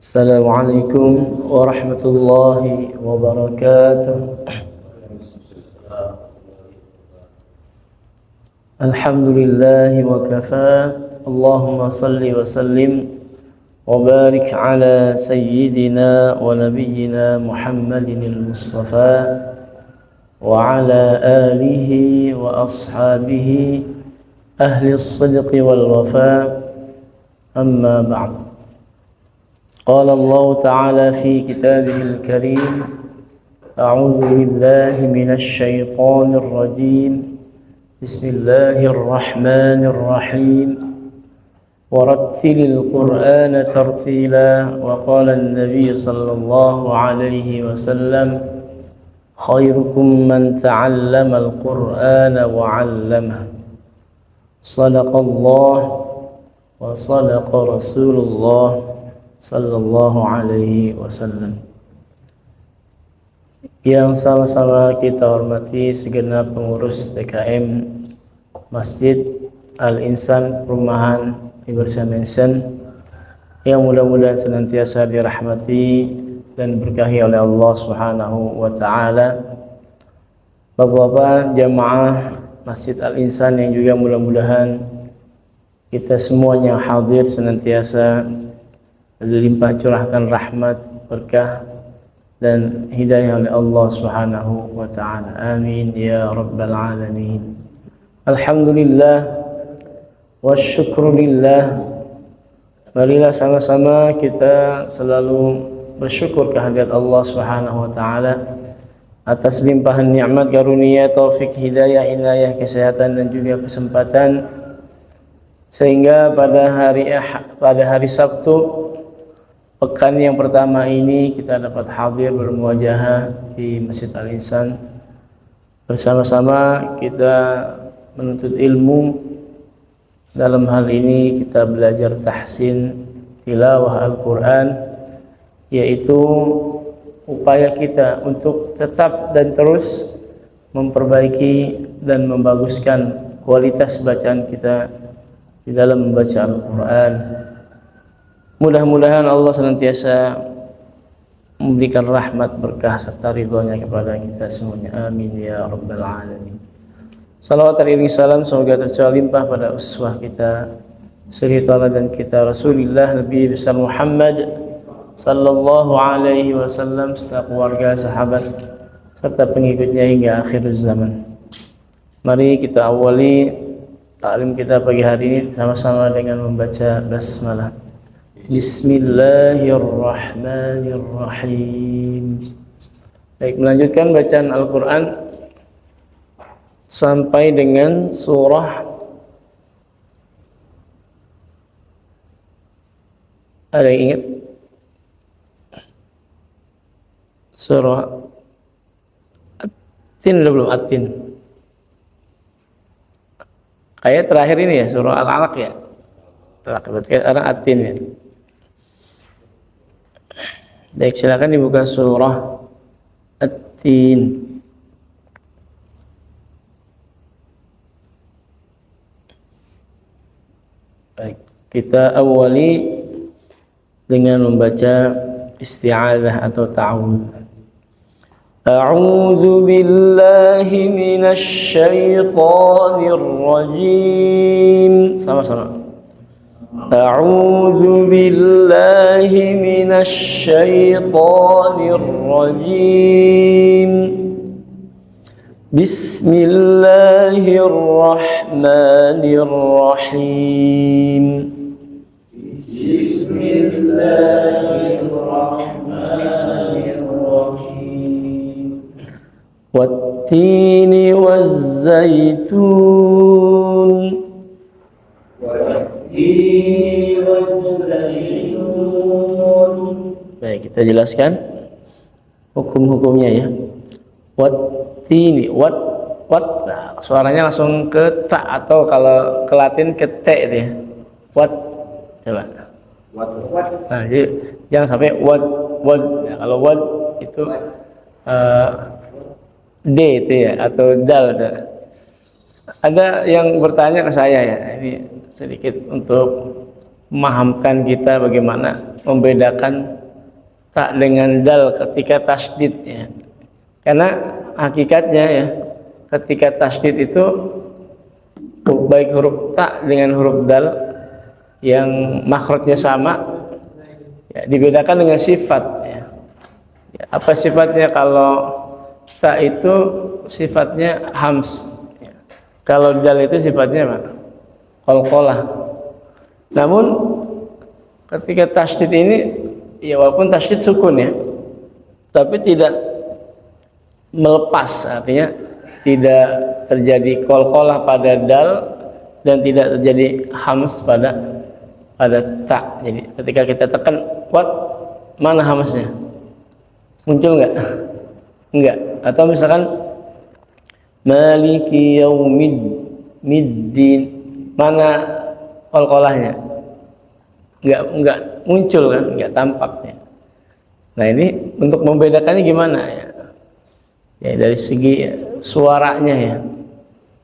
السلام عليكم ورحمة الله وبركاته. الحمد لله وكفى. اللهم صل وسلم وبارك على سيدنا ونبينا محمد المصطفى وعلى آله وأصحابه أهل الصدق والوفاء. أما بعد. قال الله تعالى في كتابه الكريم: أعوذ بالله من الشيطان الرجيم. بسم الله الرحمن الرحيم. ورتل القرآن ترتيلا. وقال النبي صلى الله عليه وسلم: خيركم من تعلم القرآن وعلمه. صدق الله وصدق رسول الله sallallahu alaihi wasallam. Yang sama-sama kita hormati segenap pengurus TKM Masjid Al-Insan Perumahan Ibersia Mansion, yang mudah-mudahan senantiasa dirahmati dan berkahi oleh Allah Subhanahu wa taala. Bapak-bapak jamaah Masjid Al-Insan yang juga mudah-mudahan kita semuanya hadir senantiasa dilimpah curahkan rahmat, berkah dan hidayah oleh Allah Subhanahu wa taala. Amin ya rabbal alamin. Alhamdulillah wasyukrulillah. Marilah sama-sama kita selalu bersyukur kehadirat Allah Subhanahu wa taala atas limpahan nikmat karunia, taufik, hidayah, inayah, kesehatan dan juga kesempatan, sehingga pada hari Sabtu pekan yang pertama ini kita dapat hadir bermuajahah di Masjid Al-Insan. Bersama-sama kita menuntut ilmu. Dalam hal ini kita belajar tahsin tilawah Al-Quran, yaitu upaya kita untuk tetap dan terus memperbaiki dan membaguskan kualitas bacaan kita di dalam membaca Al-Quran. Mudah-mudahan Allah senantiasa memberikan rahmat, berkah serta ridhonya kepada kita semuanya. Amin ya rabbal alamin. Salawat teriring salam semoga tercurah limpah pada uswah kita, suri tauladan kita Rasulullah Nabi besar Muhammad sallallahu alaihi wasallam, serta keluarga, sahabat serta pengikutnya hingga akhir zaman. Mari kita awali taklim kita pagi hari ini sama-sama dengan membaca basmalah. Bismillahirrahmanirrahim. Baik, melanjutkan bacaan Al-Quran sampai dengan surah ada yang ingat? Surah At-Tin belum? At-Tin ayat terakhir ini ya, surah Al-Alaq ya. Berarti ada At-Tin ya. Baik, silakan dibuka surah At-Tin. Baik, kita awali dengan membaca isti'adzah atau ta'awudz. A'udzu billahi minasy syaithanir rajim. Sama-sama. أعوذ بالله من الشيطان الرجيم. بسم الله الرحمن الرحيم. بسم الله الرحمن الرحيم. والتين والزيتون. Baik, kita jelaskan hukum-hukumnya ya. Wattini, wat, nah, suaranya langsung ke ta, atau kalau ke Latin ke t itu ya. Wat, coba. Wat. Nah, jadi jangan sampai wad. Nah, kalau wad itu d itu ya, atau dal. Ada yang bertanya ke saya ya, ini sedikit untuk memahamkan kita bagaimana membedakan tak dengan dal ketika tasdid ya. Karena hakikatnya ya, ketika tasdid itu baik huruf ta dengan huruf dal yang makhrajnya sama ya, dibedakan dengan sifat ya. Ya, apa sifatnya? Kalau ta itu sifatnya hams ya. Kalau dal itu sifatnya apa? Qalqalah. Namun ketika tasdid ini ya, walaupun tasdid sukun ya, tapi tidak melepas, artinya tidak terjadi qalqalah pada dal dan tidak terjadi hams pada ta. Jadi ketika kita tekan wat, mana hamsnya? Muncul nggak? Enggak. Atau misalkan maliki yaumiddin, mana qalqalahnya? Enggak muncul kan, enggak tampaknya. Nah, ini untuk membedakannya gimana ya? Ya dari segi suaranya ya.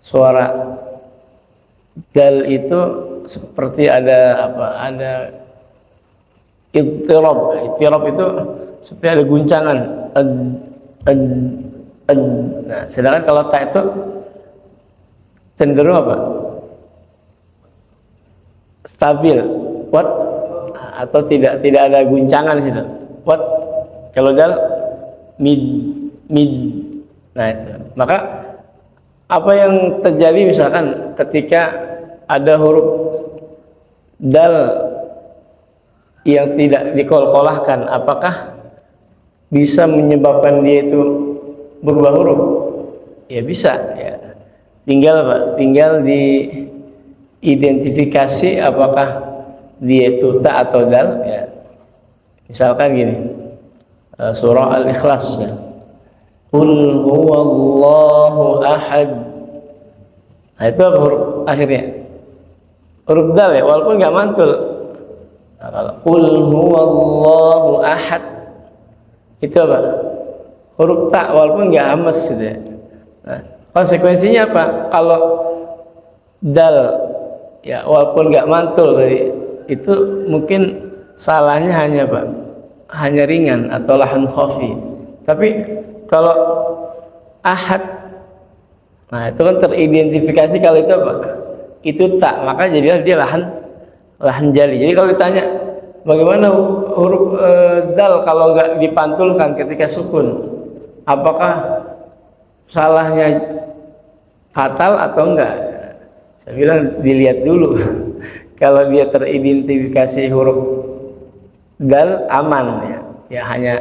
Suara dal itu seperti ada apa? Ada ittirab. Ittirab itu seperti ada guncangan. Nah, sedangkan kalau ta itu cenderung apa? Stabil. What? Atau tidak ada guncangan di situ. What? Kalau dal mid. Nah, itu. Maka apa yang terjadi misalkan ketika ada huruf dal yang tidak dikolkolahkan, apakah bisa menyebabkan dia itu berubah huruf? Ya bisa ya. Tinggal apa? Tinggal diidentifikasi apakah dia itu ta atau dal ya. Misalkan gini, surah Al-Ikhlas ya. Qul huwallahu ahad. Nah, itu apa huruf akhirnya? Huruf dal ya, walaupun nggak mantul. Nah, kalau qul huwallahu ahad itu apa? Huruf ta walaupun nggak hamas gitu ya. Nah, konsekuensinya apa? Kalau dal ya walaupun nggak mantul tadi, itu mungkin salahnya hanya apa? Hanya ringan atau lahan khafi. Tapi kalau ahad, nah itu kan teridentifikasi kalau itu apa? Itu tak, maka jadilah dia lahan jali. Jadi kalau ditanya bagaimana huruf dal kalau nggak dipantulkan ketika sukun, apakah salahnya fatal atau enggak? Saya bilang dilihat dulu. Kalau dia teridentifikasi huruf dal aman ya, ya hanya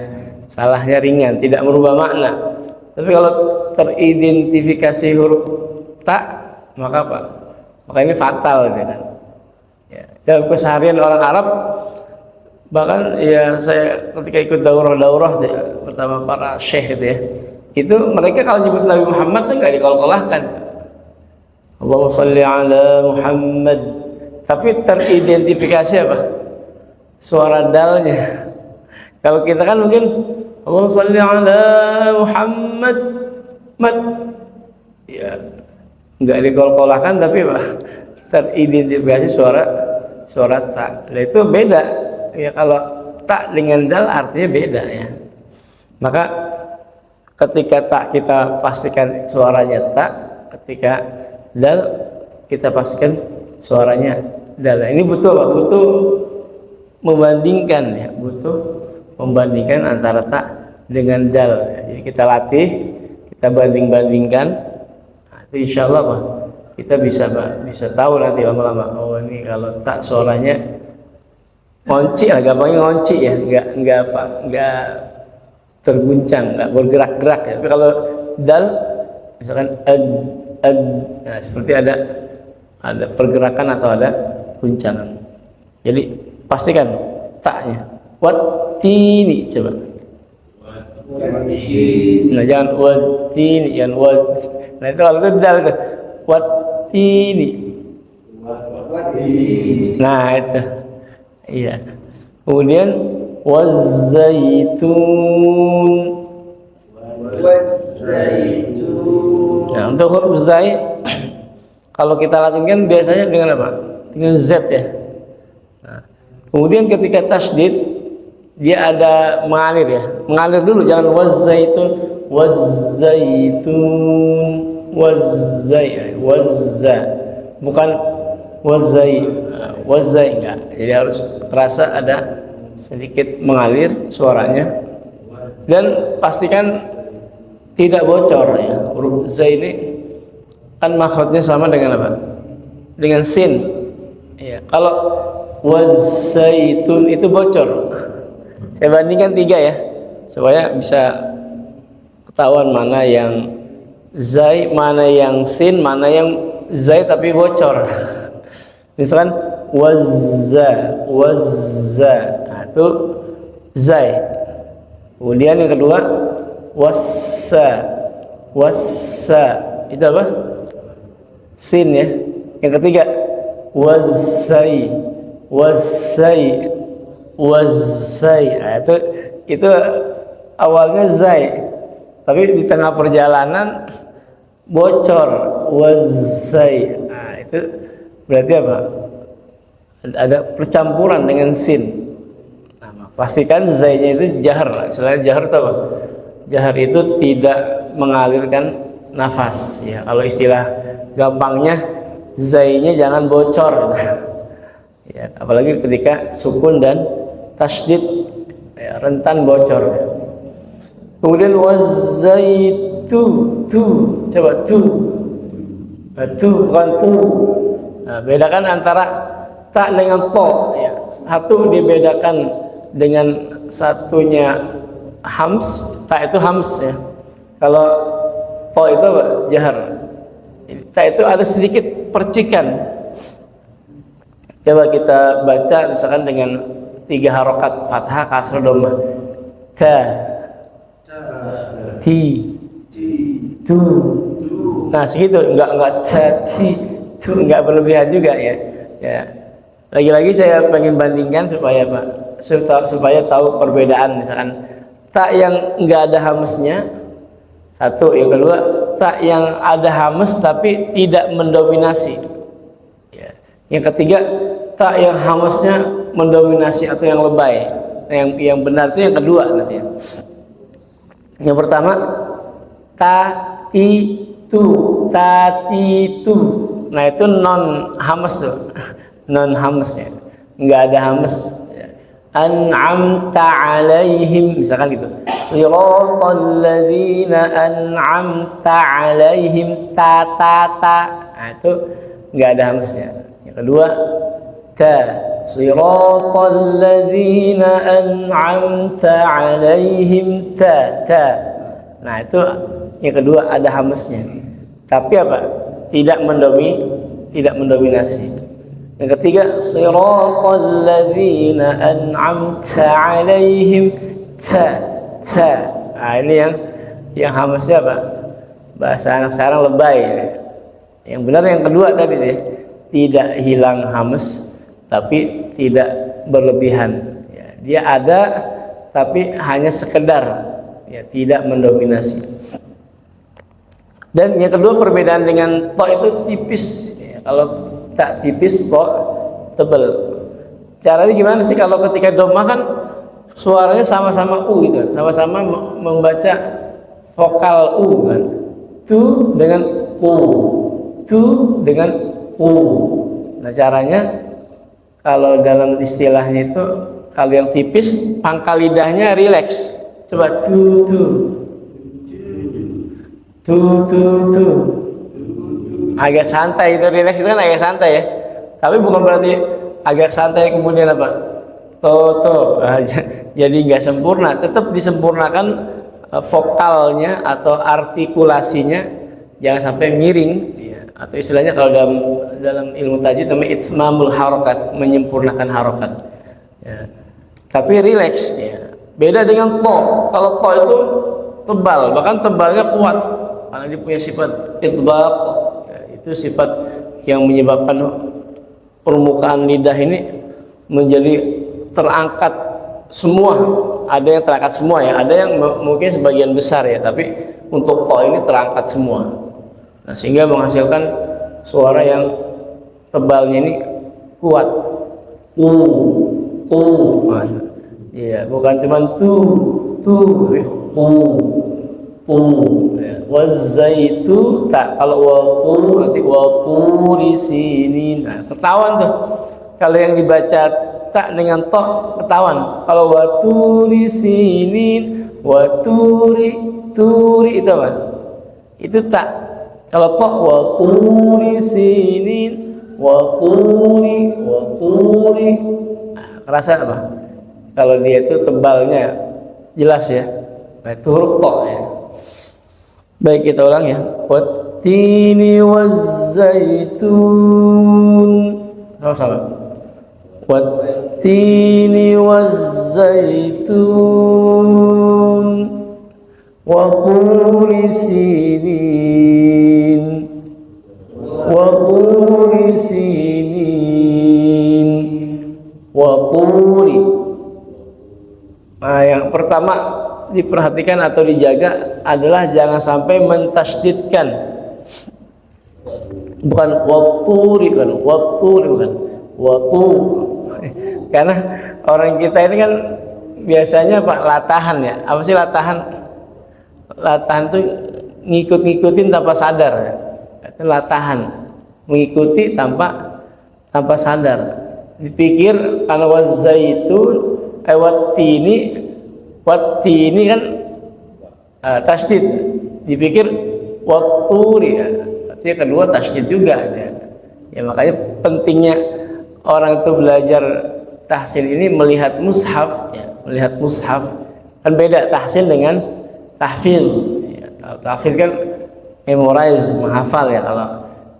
salahnya ringan, tidak merubah makna. Tapi kalau teridentifikasi huruf ta, maka apa? Maka ini fatal gitu kan. Ya, dalam keseharian orang Arab, bahkan ya saya ketika ikut daurah pertama para syekh itu ya, itu mereka kalau nyebut Nabi Muhammad kan nggak dikolkolahkan. Allahumma sholli ala Muhammad, tapi teridentifikasi apa? Suara dalnya. Kalau kita kan mungkin Allahumma sholli ala Muhammad, ya nggak dikolkolahkan tapi apa? Teridentifikasi suara ta. Nah, itu beda ya, kalau ta dengan dal artinya beda ya. Maka ketika ta kita pastikan suaranya ta, ketika dal kita pastikan suaranya dal. Ini butuh apa? Butuh membandingkan ya, butuh membandingkan antara ta dengan dal. Jadi kita latih, kita banding-bandingkan. Nah, itu insya Allah Pak, kita bisa tahu nanti lama-lama. Oh ini kalau ta suaranya ngonci lah, gampangnya ngonci ya, nggak terguncang, nggak bergerak-gerak ya. Tapi kalau dal misalkan nah seperti ada pergerakan atau ada guncangan. Jadi pastikan taknya wattini, coba. Nah jangan wattini, jangan wat. Nah itu kalau itu dal itu wattini. Nah itu, iya. Kemudian wazaitun. Nah untuk huruf zai, kalau kita lakukan biasanya dengan apa? Dengan z ya. Nah, Kemudian ketika tasydid dia ada mengalir ya. Mengalir dulu, jangan wazaitun, wazaitun, wazza. Bukan wazai enggak. Jadi harus terasa ada sedikit mengalir suaranya. Dan pastikan tidak bocor ya. Huruf za ini kan makhrajnya sama dengan apa? Dengan sin. Ya, kalau wazaitun itu bocor. Saya bandingkan 3 ya, supaya bisa ketahuan mana yang zai, mana yang sin, mana yang zai tapi bocor. Misalkan wazza, nah, itu zai. Kemudian yang kedua wassa, itu apa? Sin ya. Yang ketiga wazzai, nah, itu awalnya zai, tapi di tengah perjalanan bocor wazzai. Nah, itu berarti apa? Ada percampuran dengan sin. Nah, pastikan zainya itu jahar. Selain jahar itu apa? Jahar itu tidak mengalirkan nafas ya. Kalau istilah gampangnya zainya jangan bocor. Ya, apalagi ketika sukun dan tasydid ya, rentan bocor. Kemudian wazaitu, coba tu bukan tu. Nah, bedakan antara ta dengan to ya. Satu dibedakan dengan satunya hams, ta itu hams ya. Kalau to itu apa? Jahar. Ta itu ada sedikit percikan. Coba kita baca misalkan dengan 3 harokat fathah, kasrah, dhammah. Ta, ti, tu. Nah segitu, enggak ta, ti, tu, enggak berlebihan juga ya. Ya. Lagi-lagi saya pengen bandingkan supaya apa? Supaya tahu perbedaan. Misalkan ta yang enggak ada hamesnya, satu. Yang kedua, ta yang ada hames tapi tidak mendominasi. Ya. Yang ketiga, ta yang hamesnya mendominasi atau yang lebay. Yang benar itu yang kedua nanti. Yang pertama ta ti tu, nah itu non hames tuh. Non hamesnya enggak ada hames. An'amta alaihim misalkan gitu. Siratal ladzina an'amta alaihim ta. Nah itu enggak ada hamesnya. Yang kedua ta, siratal ladzina an'amta alaihim ta. Nah itu yang kedua ada hamesnya. Tapi apa? Tidak mendominasi. Yang ketiga siratal ladzina an'amta alaihim ta. Nah ini yang hamesnya apa? Bahasa anak sekarang lebay. Yang benar yang kedua tadi deh. Tidak hilang hames tapi tidak berlebihan ya, dia ada tapi hanya sekedar ya, tidak mendominasi. Dan yang kedua perbedaan dengan to itu tipis ya. Kalau tak tipis, to tebal. Caranya gimana sih? Kalau ketika dhammah kan suaranya sama-sama u gitu, sama-sama membaca vokal u kan. Tu dengan u, tu dengan u. Nah caranya kalau dalam istilahnya itu, kalau yang tipis pangkal lidahnya rileks. Coba tu. Agak santai itu, rileks itu kan agak santai ya. Tapi bukan berarti agak santai kemudian apa? To. Nah, jadi nggak sempurna. Tetap disempurnakan vokalnya atau artikulasinya, jangan sampai miring. Atau istilahnya kalau dalam ilmu tajwid namanya itmamul harokat, menyempurnakan harokat ya. Tapi rileks ya. Beda dengan to. Kalau to itu tebal, bahkan tebalnya kuat karena dia punya sifat itbaq ya. Itu sifat yang menyebabkan permukaan lidah ini menjadi terangkat semua. Ada yang terangkat semua ya, ada yang mungkin sebagian besar ya, tapi untuk to ini terangkat semua. Nah, sehingga menghasilkan suara yang tebalnya ini kuat. tu. Ya, bukan cuma tu, tu. Ya. Wazaitu tak, kalau waqu nanti waquri sinin. Nah, ketahuan tuh. Kalau yang dibaca tak dengan to ketahuan. Kalau waturi sinin, waturi itu apa? Itu tak. Kalau to waquri sinin, waquri. Nah, kerasa apa? Kalau dia itu tebalnya jelas ya. Nah, itu huruf to ya. Baik, kita ulang ya. Wattini wazzaitun. Sama-sama. Wattini wazzaitun wa turi sinin wa turi. Nah, yang pertama diperhatikan atau dijaga adalah jangan sampai mentasydidkan. Bukan wakturi, bukan waktu. Karena orang kita ini kan biasanya Pak latahan ya. Apa sih latahan? Latahan tuh ngikut-ngikutin tanpa sadar ya. Itu latahan, mengikuti tanpa sadar. Dipikir karena wazaitun wattini kan tasydid, dipikir watturi ya. Artinya kedua tasydid juga ya. Ya makanya pentingnya orang itu belajar tahsin ini melihat mushaf ya. Melihat mushaf kan beda tahsin dengan tahfidz ya. Kalau tahfidz kan memorize, menghafal ya.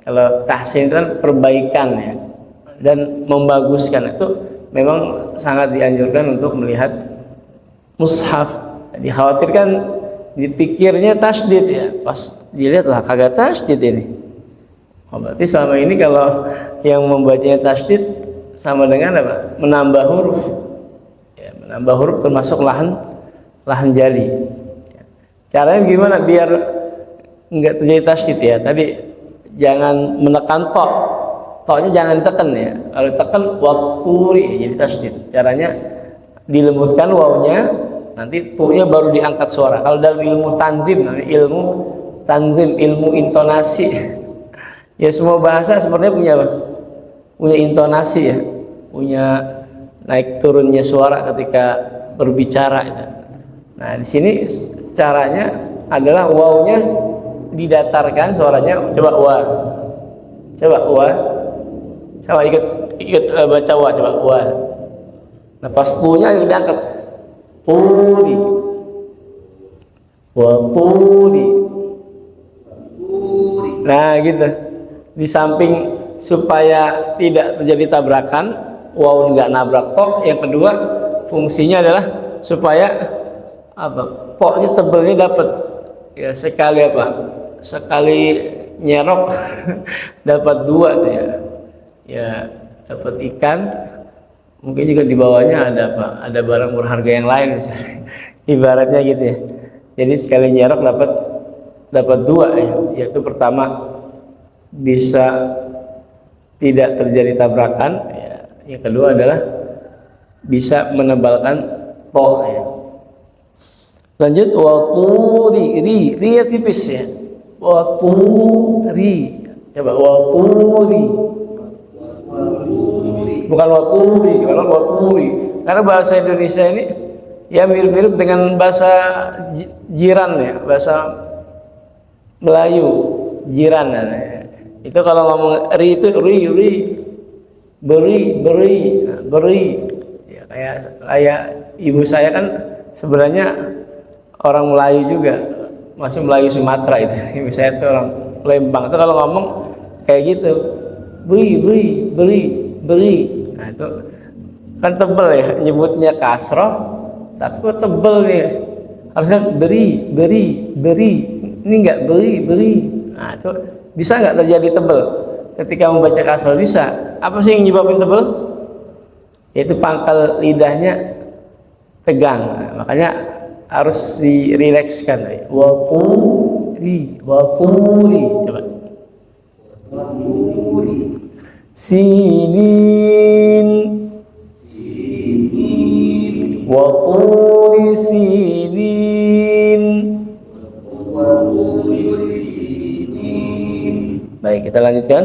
Kalau tahsin itu kan perbaikan ya dan membaguskan. Itu memang sangat dianjurkan untuk melihat mushaf. Dikhawatirkan dipikirnya tasydid ya, pas dilihat lah kagak tasydid ini. Berarti selama ini kalau yang membacanya tasydid sama dengan apa? Menambah huruf ya, menambah huruf termasuk lahan jali ya. Caranya gimana biar enggak terjadi tasydid ya? Tadi jangan menekan to, to-nya jangan tekan ya. Kalau tekan wakturi ya, jadi tasydid. Caranya dilembutkan wawnya, nanti tu-nya baru diangkat suara. Kalau dalam ilmu tanzim, ilmu intonasi ya, semua bahasa sebenarnya punya apa? Punya intonasi ya, punya naik turunnya suara ketika berbicara ya. Nah, di sini caranya adalah wawnya didatarkan suaranya. Coba wa, sama ikut baca wa, coba wa. Nah, pas tu-nya yang diangkat turi, wa turi. Nah gitu. Di samping supaya tidak terjadi tabrakan, waw nggak nabrak to. Yang kedua fungsinya adalah supaya apa? To-nya tebelnya dapat. Ya sekali apa? Sekali nyerok dapat dua tuh ya. Ya dapat ikan. Mungkin juga di bawahnya ada apa? Ada barang berharga yang lain misalnya. Ibaratnya gitu ya. Jadi sekali nyerok dapat dua ya. Yaitu pertama bisa tidak terjadi tabrakan ya. Yang kedua adalah bisa menebalkan to ya. Lanjut waturi, ri ya tipis ya. Waturi. Coba waturi. Bukan waturi, kalau waturi. Karena bahasa Indonesia ini ya mirip-mirip dengan bahasa jiran ya, bahasa Melayu jiran ya. Itu kalau ngomong ri itu beri ya, kayak ibu saya kan sebenarnya orang Melayu juga, masih Melayu Sumatera itu. Ibu saya itu orang Lembang. Itu kalau ngomong kayak gitu, beri. Nah itu kan tebel ya, nyebutnya kasroh tapi kok tebel nih. Harusnya beri. Ini enggak beri. Nah itu bisa nggak terjadi tebel ketika membaca kasroh? Bisa. Apa sih yang nyebabin tebel? Yaitu pangkal lidahnya tegang. Nah, makanya harus dirilekskan. Waturi. Coba. Sinin. wa turi sinin. Baik, kita lanjutkan.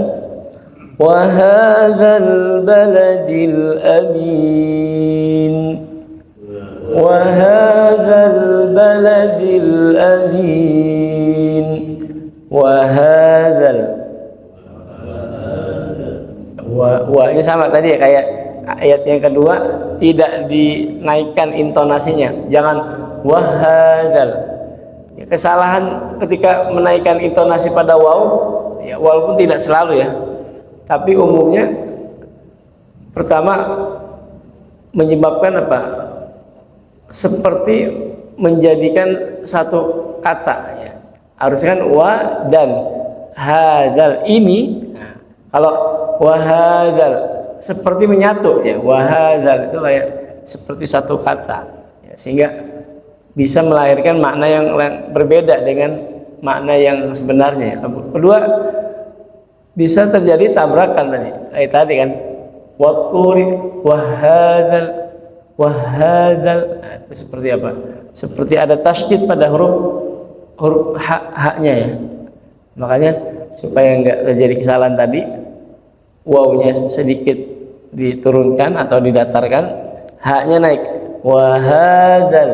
Wa hadzal baladil amin. Wa hadzal baladil amin. Wa hadzal. Wa ini sama tadi ya, kayak ayat yang kedua, tidak dinaikkan intonasinya. Jangan wa hadzal. Ya, kesalahan ketika menaikkan intonasi pada waw, ya, walaupun tidak selalu ya, tapi umumnya pertama menyebabkan apa? Seperti menjadikan satu kata ya. Harusnya kan wa dan hadzal ini. Nah, kalau wa hadzal seperti menyatu ya, wa hadzal itu kayak seperti satu kata ya, sehingga bisa melahirkan makna yang berbeda dengan makna yang sebenarnya. Kedua, bisa terjadi tabrakan tadi kan, waturi wahadzal. Nah, itu seperti apa? Seperti ada tasydid pada huruf haknya ya. Makanya supaya enggak terjadi kesalahan tadi, wawnya sedikit diturunkan atau didatarkan, haknya naik. Wahadzal.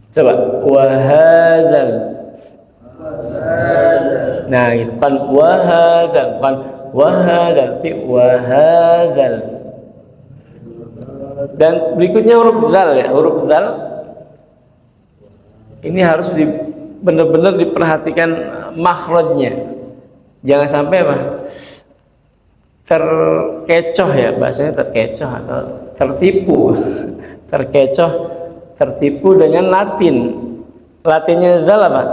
Coba wahadzal. Nah, itu kan wahadzal, bukan wahadzal, tapi wahadzal. Dan berikutnya huruf dzal ya, huruf dzal ini harus benar-benar diperhatikan makhrajnya. Jangan sampai apa? Terkecoh ya, bahasanya terkecoh atau tertipu. Tertipu dengan Latinnya dzal apa?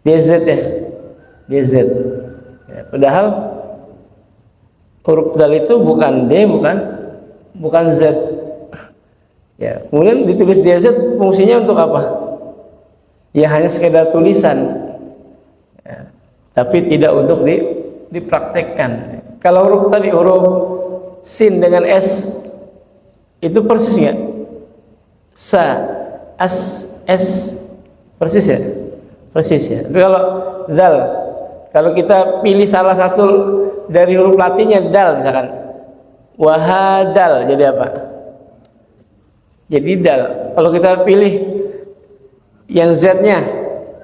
DZ ya. DZ. Ya, padahal huruf dzal itu bukan D, bukan Z. Ya, kemudian ditulis DZ fungsinya untuk apa? Ya hanya sekedar tulisan. Ya, tapi tidak untuk dipraktekkan. Kalau huruf tadi, huruf sin dengan S itu persis nggak? Sa, as, s, persis ya? Persis ya. Tapi kalau dal, kalau kita pilih salah satu dari huruf Latinnya dal misalkan, wahadal jadi apa? Jadi dal. Kalau kita pilih yang Z-nya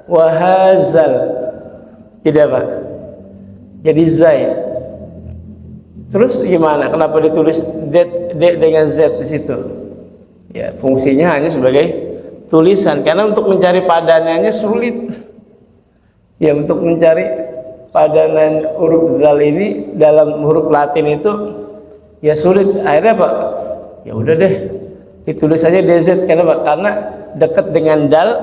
wahazal jadi apa? Jadi zai. Terus gimana? Kenapa ditulis D dengan Z di situ? Ya, fungsinya hanya sebagai tulisan, karena untuk mencari padanannya sulit. Ya, untuk mencari padanan huruf dzal ini dalam huruf Latin itu ya sulit. Akhirnya apa? Ya udah deh, ditulis saja DZ. Kenapa? Karena dekat dengan dal,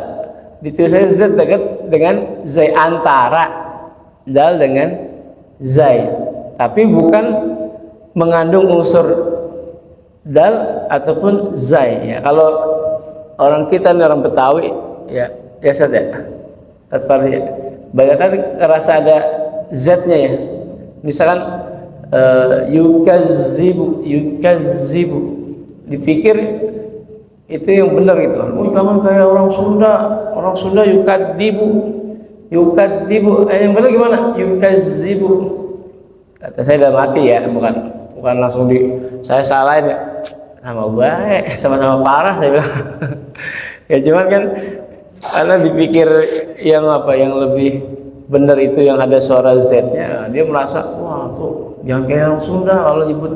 ditulis saja Z dekat dengan zai, antara dal dengan zai, tapi bukan mengandung unsur dal ataupun zai ya. Kalau orang kita nih, orang Betawi ya, biasa ya, banyak kan ngerasa ada Z-nya ya. Misalkan yukazibu, dipikir itu yang benar gitu. Oh, jangan kayak orang Sunda yukadzibu. Yang benar gimana? Yukazibu. Kata saya dalam hati ya, bukan langsung saya salahin ya. Sama-sama parah saya bilang. Ya cuman kan karena dipikir yang lebih benar itu yang ada suara Z-nya, dia merasa wah tuh jangan kayak orang Sunda kalau nyebut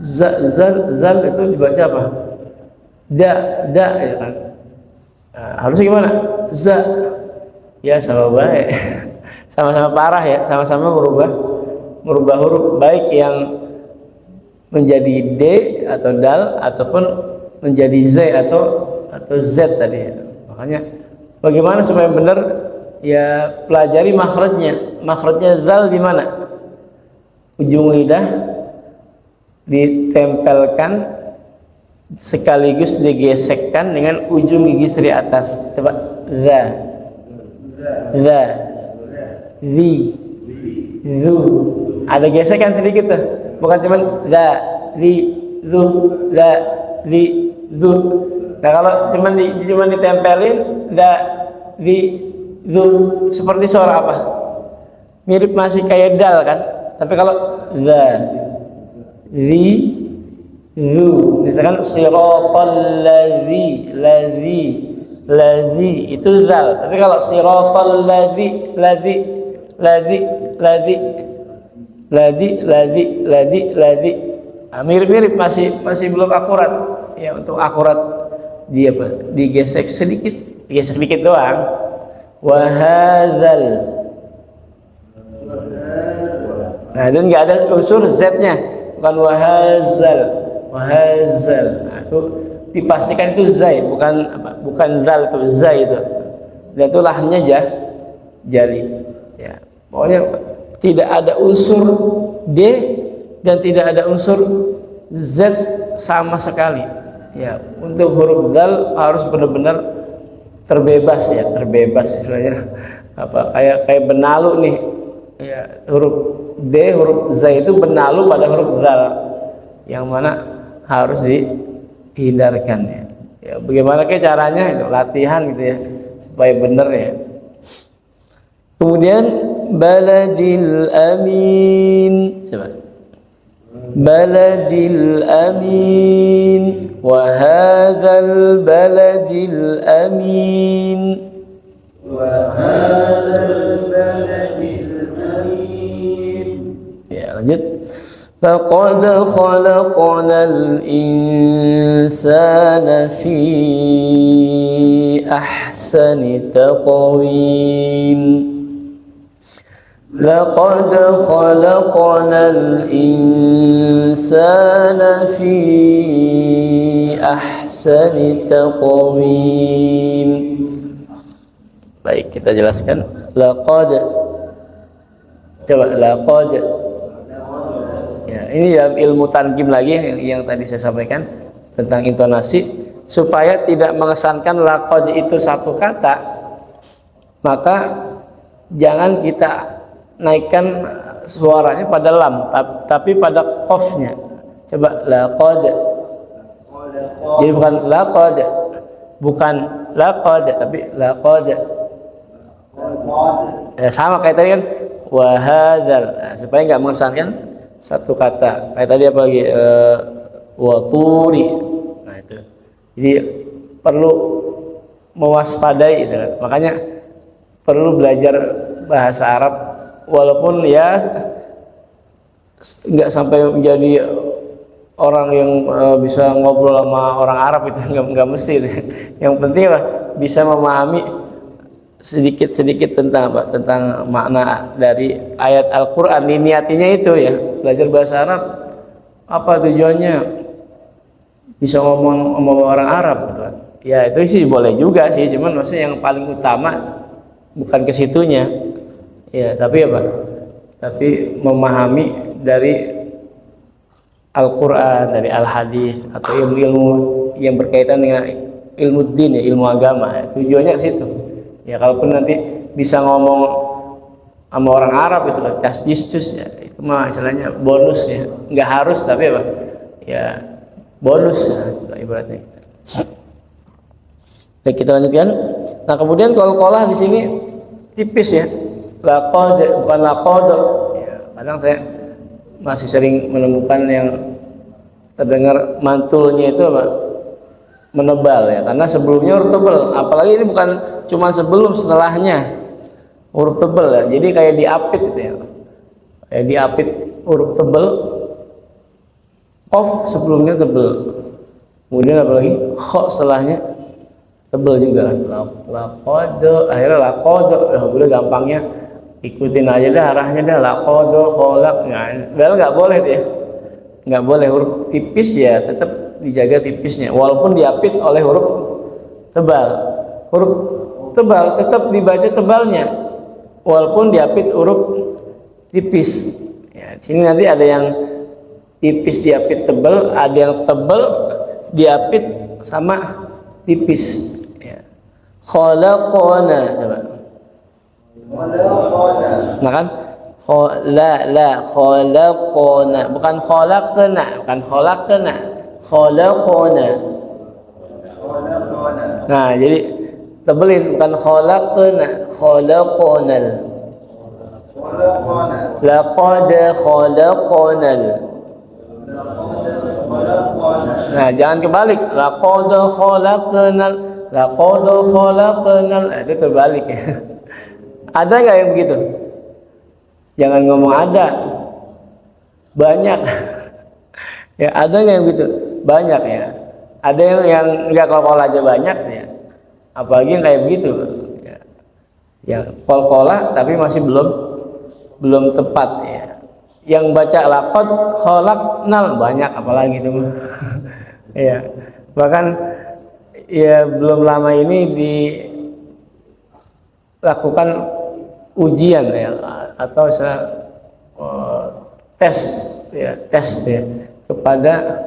zal itu dibaca apa? Da ya kan. Nah, harusnya gimana? Za. Ya sama baik. Sama-sama parah ya, sama-sama merubah huruf, baik yang menjadi D atau dal ataupun menjadi Z atau Z tadi ya. Makanya bagaimana supaya benar ya, pelajari makhrajnya. Makhrajnya zal di mana? Ujung lidah ditempelkan sekaligus digesekkan dengan ujung gigi seri atas. Coba za, zi, zu. Ada gesekan sedikit tuh. Bukan cuman za, zi, dzu, la, di, dzu. Nah kalau cuman ditempelin da, di, dzu, seperti suara apa? Mirip masih kayak dal kan? Tapi kalau za, di, dzu, misalkan siratal ladzi, ladzi itu zal. Tapi kalau siratal ladzi, ladzi, nah, mirip-mirip masih belum akurat. Ya untuk akurat dia digesek sedikit doang. Wahadzal. Nah itu nggak ada unsur z-nya, bukan wahazal. Nah, itu dipastikan itu zai, bukan zal, itu zai itu. Dan itu lahnya jali. Ya, pokoknya tidak ada unsur d dan tidak ada unsur z sama sekali. Ya, untuk huruf dal harus benar-benar terbebas istilahnya. Kayak benalu nih. Ya, huruf d, huruf z itu benalu pada huruf dal, yang mana harus dihindarkan ya. Ya, bagaimana caranya itu latihan gitu ya supaya benar ya. Kemudian baladil amin, coba baladil amin wa hadzal baladil amin wa hadzal baladil amin. Ya, lanjut. لقد خلقنا الإنسان في أحسن تقويم. لقد خلقنا الإنسان في أحسن تقويم. Baik, kita jelaskan. Laqad. Coba laqad. Ya, ini dalam ilmu tanqim lagi yang tadi saya sampaikan tentang intonasi, supaya tidak mengesankan laqad itu satu kata, maka jangan kita naikkan suaranya pada lam, tapi pada qafnya. Coba laqad. Jadi bukan laqad, tapi laqad. Ya, sama kayak tadi kan wa hadzal. Nah, supaya enggak mengesankan satu kata. Kayak tadi apa lagi? Waturi. Nah itu. Jadi perlu mewaspadai itu. Makanya perlu belajar bahasa Arab, walaupun ya nggak sampai menjadi orang yang bisa ngobrol sama orang Arab itu, nggak mesti itu. Yang penting apa? Bisa memahami sedikit-sedikit tentang apa? Tentang makna dari ayat Al-Qur'an. Niatinya itu ya, belajar bahasa Arab. Apa tujuannya? Bisa ngomong orang Arab gitu. Ya itu sih boleh juga sih, cuman maksudnya yang paling utama bukan ke situnya. Ya, tapi apa? Tapi memahami dari Al-Qur'an, dari Al-Hadis atau ilmu-ilmu yang berkaitan dengan ilmu din ya, ilmu agama. Ya, tujuannya ke situ. Ya kalaupun nanti bisa ngomong sama orang Arab itu kan castistus ya, itu mah istilahnya bonus ya, nggak harus tapi apa ya bonus ya, ibaratnya. Baik, kita lanjutkan. Nah kemudian qalqalah di sini tipis ya, laqad bukan laqad ya, kadang saya masih sering menemukan yang terdengar mantulnya itu apa, menebal ya, karena sebelumnya huruf tebal, apalagi ini bukan cuma sebelum, setelahnya huruf tebal ya, jadi kayak diapit gitu ya, kayak diapit huruf tebal, qaf sebelumnya tebal, kemudian apalagi kha setelahnya tebal juga, laqad, akhirnya laqad, udah gampangnya ikutin aja dah arahnya dah, laqad khalaq, nggak boleh tuh ya, nggak boleh huruf tipis ya, tetap dijaga tipisnya walaupun diapit oleh huruf tebal. Huruf tebal tetap dibaca tebalnya walaupun diapit huruf tipis ya. Di sini nanti ada yang tipis diapit tebal, ada yang tebal diapit sama tipis ya. Khalaqana, coba. Nah kan La khalaqna, bukan khalaqna, bukan khalaqna, khalaqna. Nah, jadi tebelin, bukan khalaqna, khalaqnal. Laqad khalaqnal. Nah, jangan kebalik. Laqad khalaqnal, laqad khalaqnal. Itu terbalik ya. Ada nggak yang begitu? Jangan ngomong ada. Banyak. Ya, ada nggak yang begitu? Banyak ya. Ada yang nggak kol-kol aja banyak ya. Apalagi yang kayak begitu. Ya. Yang kol-kolah tapi masih belum tepat ya. Yang baca laqad khalaqnal banyak, apalagi itu. Ya. Bahkan ya belum lama ini dilakukan ujian ya, atau tes ya, kepada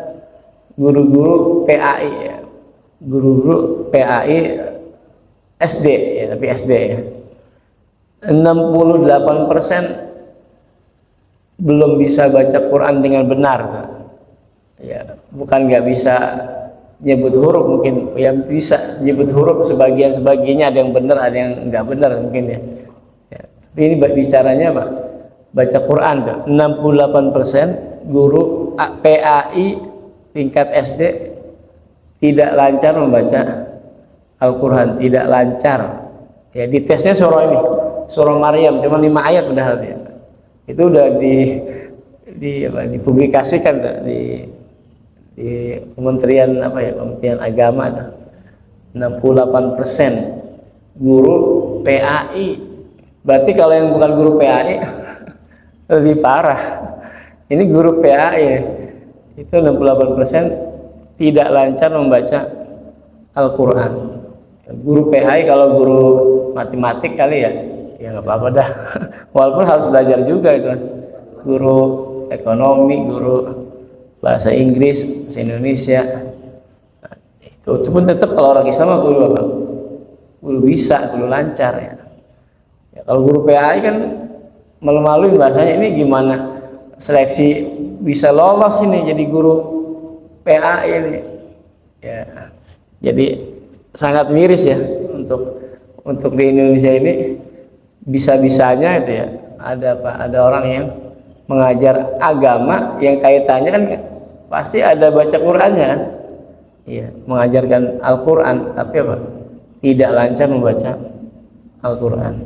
guru-guru PAI ya. Guru-guru PAI SD ya, tapi SD ya. 68% belum bisa baca Quran dengan benar. Ya, bukan nggak bisa nyebut huruf, mungkin ya bisa nyebut huruf sebagiannya ada yang benar, ada yang nggak benar mungkin ya. Ya, tapi ini bicaranya Pak, baca Quran tuh 68% guru PAI tingkat SD tidak lancar membaca Al-Quran, tidak lancar. Ya, di tesnya surah Maryam cuma 5 ayat padahal ya. Itu udah dipublikasikan tuh, di Kementerian Kementerian Agama tuh. 68% guru PAI. Berarti kalau yang bukan guru PAI lebih parah. Ini guru PAI itu 68% tidak lancar membaca Al-Quran. Guru PAI, kalau guru matematik kali ya nggak apa-apa dah. Walaupun harus belajar juga itu. Guru ekonomi, guru bahasa Inggris, bahasa Indonesia. Nah, itu pun tetap kalau orang Islam guru apa? Guru bisa, guru lancar ya. Ya, kalau guru PAI kan malu-maluin bahasanya, ini gimana seleksi bisa lolos ini jadi guru PAI ini. Ya. Jadi sangat miris ya untuk di Indonesia ini. Bisa-bisanya itu ya ada orang yang mengajar agama yang kaitannya kan pasti ada baca Qur'annya kan. Iya, mengajarkan Al-Qur'an tapi apa? Tidak lancar membaca Al-Qur'an.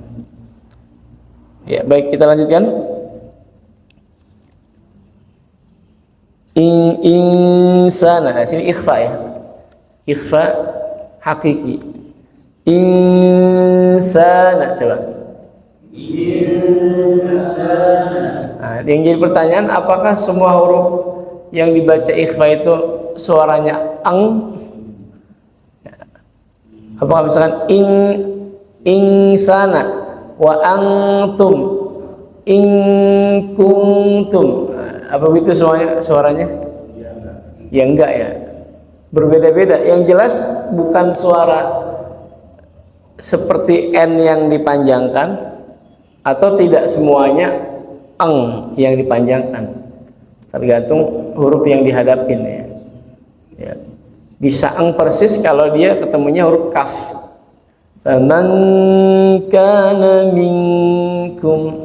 Ya, baik, kita lanjutkan. Insana, sini ikhfa ya. Ikhfa hakiki. Insana, coba. Nah, yang jadi pertanyaan, apakah semua huruf yang dibaca ikhfa itu suaranya ang? Apakah misalkan insana wa antum kuntum, apa begitu semuanya suaranya? Ya enggak ya, berbeda-beda. Yang jelas bukan suara seperti N yang dipanjangkan, atau tidak semuanya eng yang dipanjangkan, tergantung huruf yang dihadapin ya. Ya. Bisa eng persis kalau dia ketemunya huruf kaf. Faman kana minkum,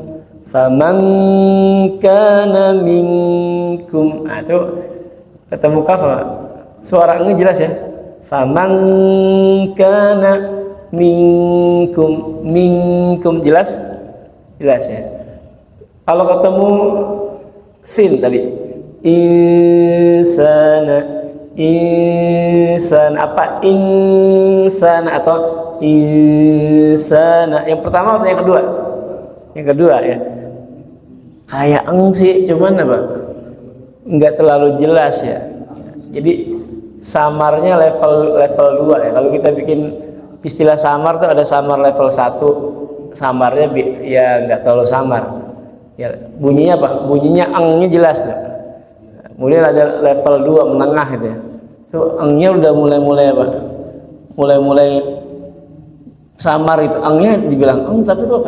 nah, itu ketemu kaf, suara engnya jelas ya. Faman kana minkum jelas ya. Kalau ketemu sin tadi insan apa insan atau insana, yang pertama atau yang kedua? Yang kedua ya. Kayak eng sih, cuman apa? Enggak terlalu jelas ya. Jadi samarnya level 2 ya. Kalau kita bikin istilah samar tuh ada samar level 1, samarnya ya nggak terlalu samar ya, bunyinya apa? Bunyinya engnya jelas tuh. Kemudian ada level 2 menengah gitu ya, itu engnya udah mulai apa? Mulai samar itu, engnya dibilang eng tapi kok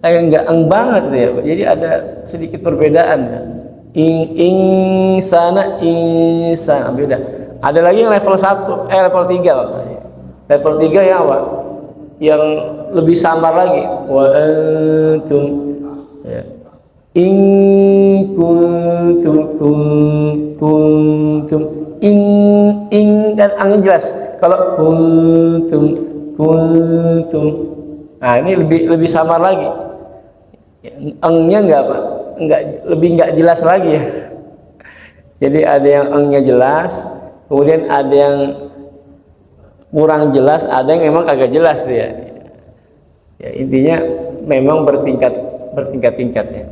kayak nggak eng banget ya. Jadi ada sedikit perbedaan ya. Insana beda. Ada lagi yang level 1, level 3 Pak. Level 3 yang apa? Yang lebih samar lagi. Wa antum ya. In kuntum kan angin jelas. Kalau kuntum nah ini lebih samar lagi. Engnya enggak apa? Enggak jelas lagi ya. Jadi ada yang engnya jelas, kemudian ada yang kurang jelas, ada yang memang kagak jelas tuh ya. Ya intinya memang bertingkat-tingkat ya.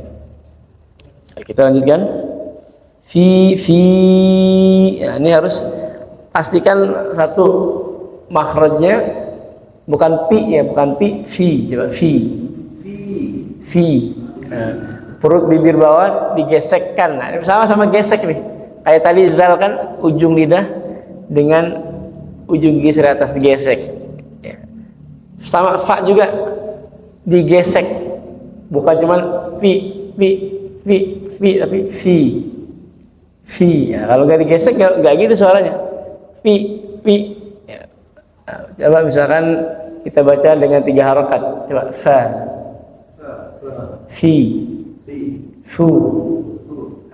Kita lanjutkan. Fi. Nah, ini harus pastikan satu makhrajnya bukan pi ya, bukan pi, fi. Coba fi. Nah, perut bibir bawah digesekkan. Nah, ini sama-sama gesek nih. Kayak tadi zal kan ujung lidah dengan ujung gigi seri atas digesek. Ya. Sama fa juga digesek. Bukan cuman pi tapi fi ya, kalau nggak digesek nggak gitu suaranya fi ya. Nah, coba misalkan kita baca dengan 3 harokat, coba fa fi fu,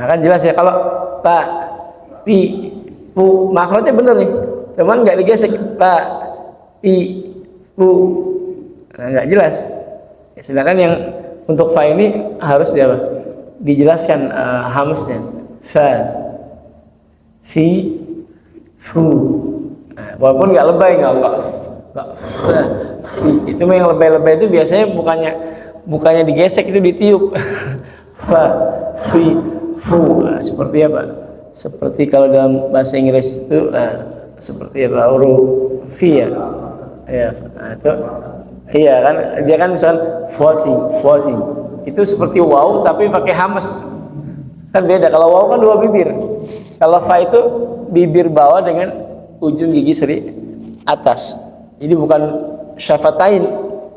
nah, kan jelas ya. Kalau pa pi fu makhrajnya bener nih, cuman nggak digesek pa pi fu, nah, nggak jelas ya. Sedangkan yang untuk fa ini harus dijelaskan hamznya. Fa, fi, fu. Nah, walaupun nggak lebay, nggak fa, fi. Itu yang lebay-lebay itu biasanya bukannya digesek, itu ditiup. Fa, fi, fu. Nah, seperti apa? Seperti kalau dalam bahasa Inggris itu, seperti huruf fi ya. Ya, nah, itu. Iya kan, dia kan misal floating. Itu seperti waw tapi pakai hamas. Kan beda. Kalau waw kan 2 bibir. Kalau fa itu bibir bawah dengan ujung gigi seri atas. Jadi bukan syafatain,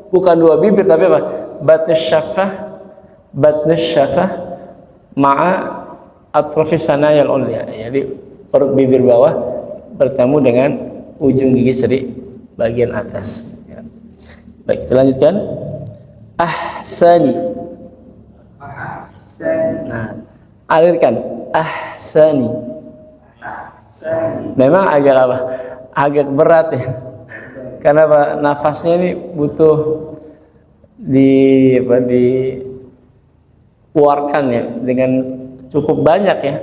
bukan 2 bibir tapi apa? Batnus syafah ma'a atrofis sanayal ulya. Jadi perut bibir bawah bertemu dengan ujung gigi seri bagian atas. Baik, kita lanjutkan. Ahsani. Nah, alirkan. Ahsani. Memang agak berat ya. Karena nafasnya ini butuh dikeluarkan ya dengan cukup banyak ya.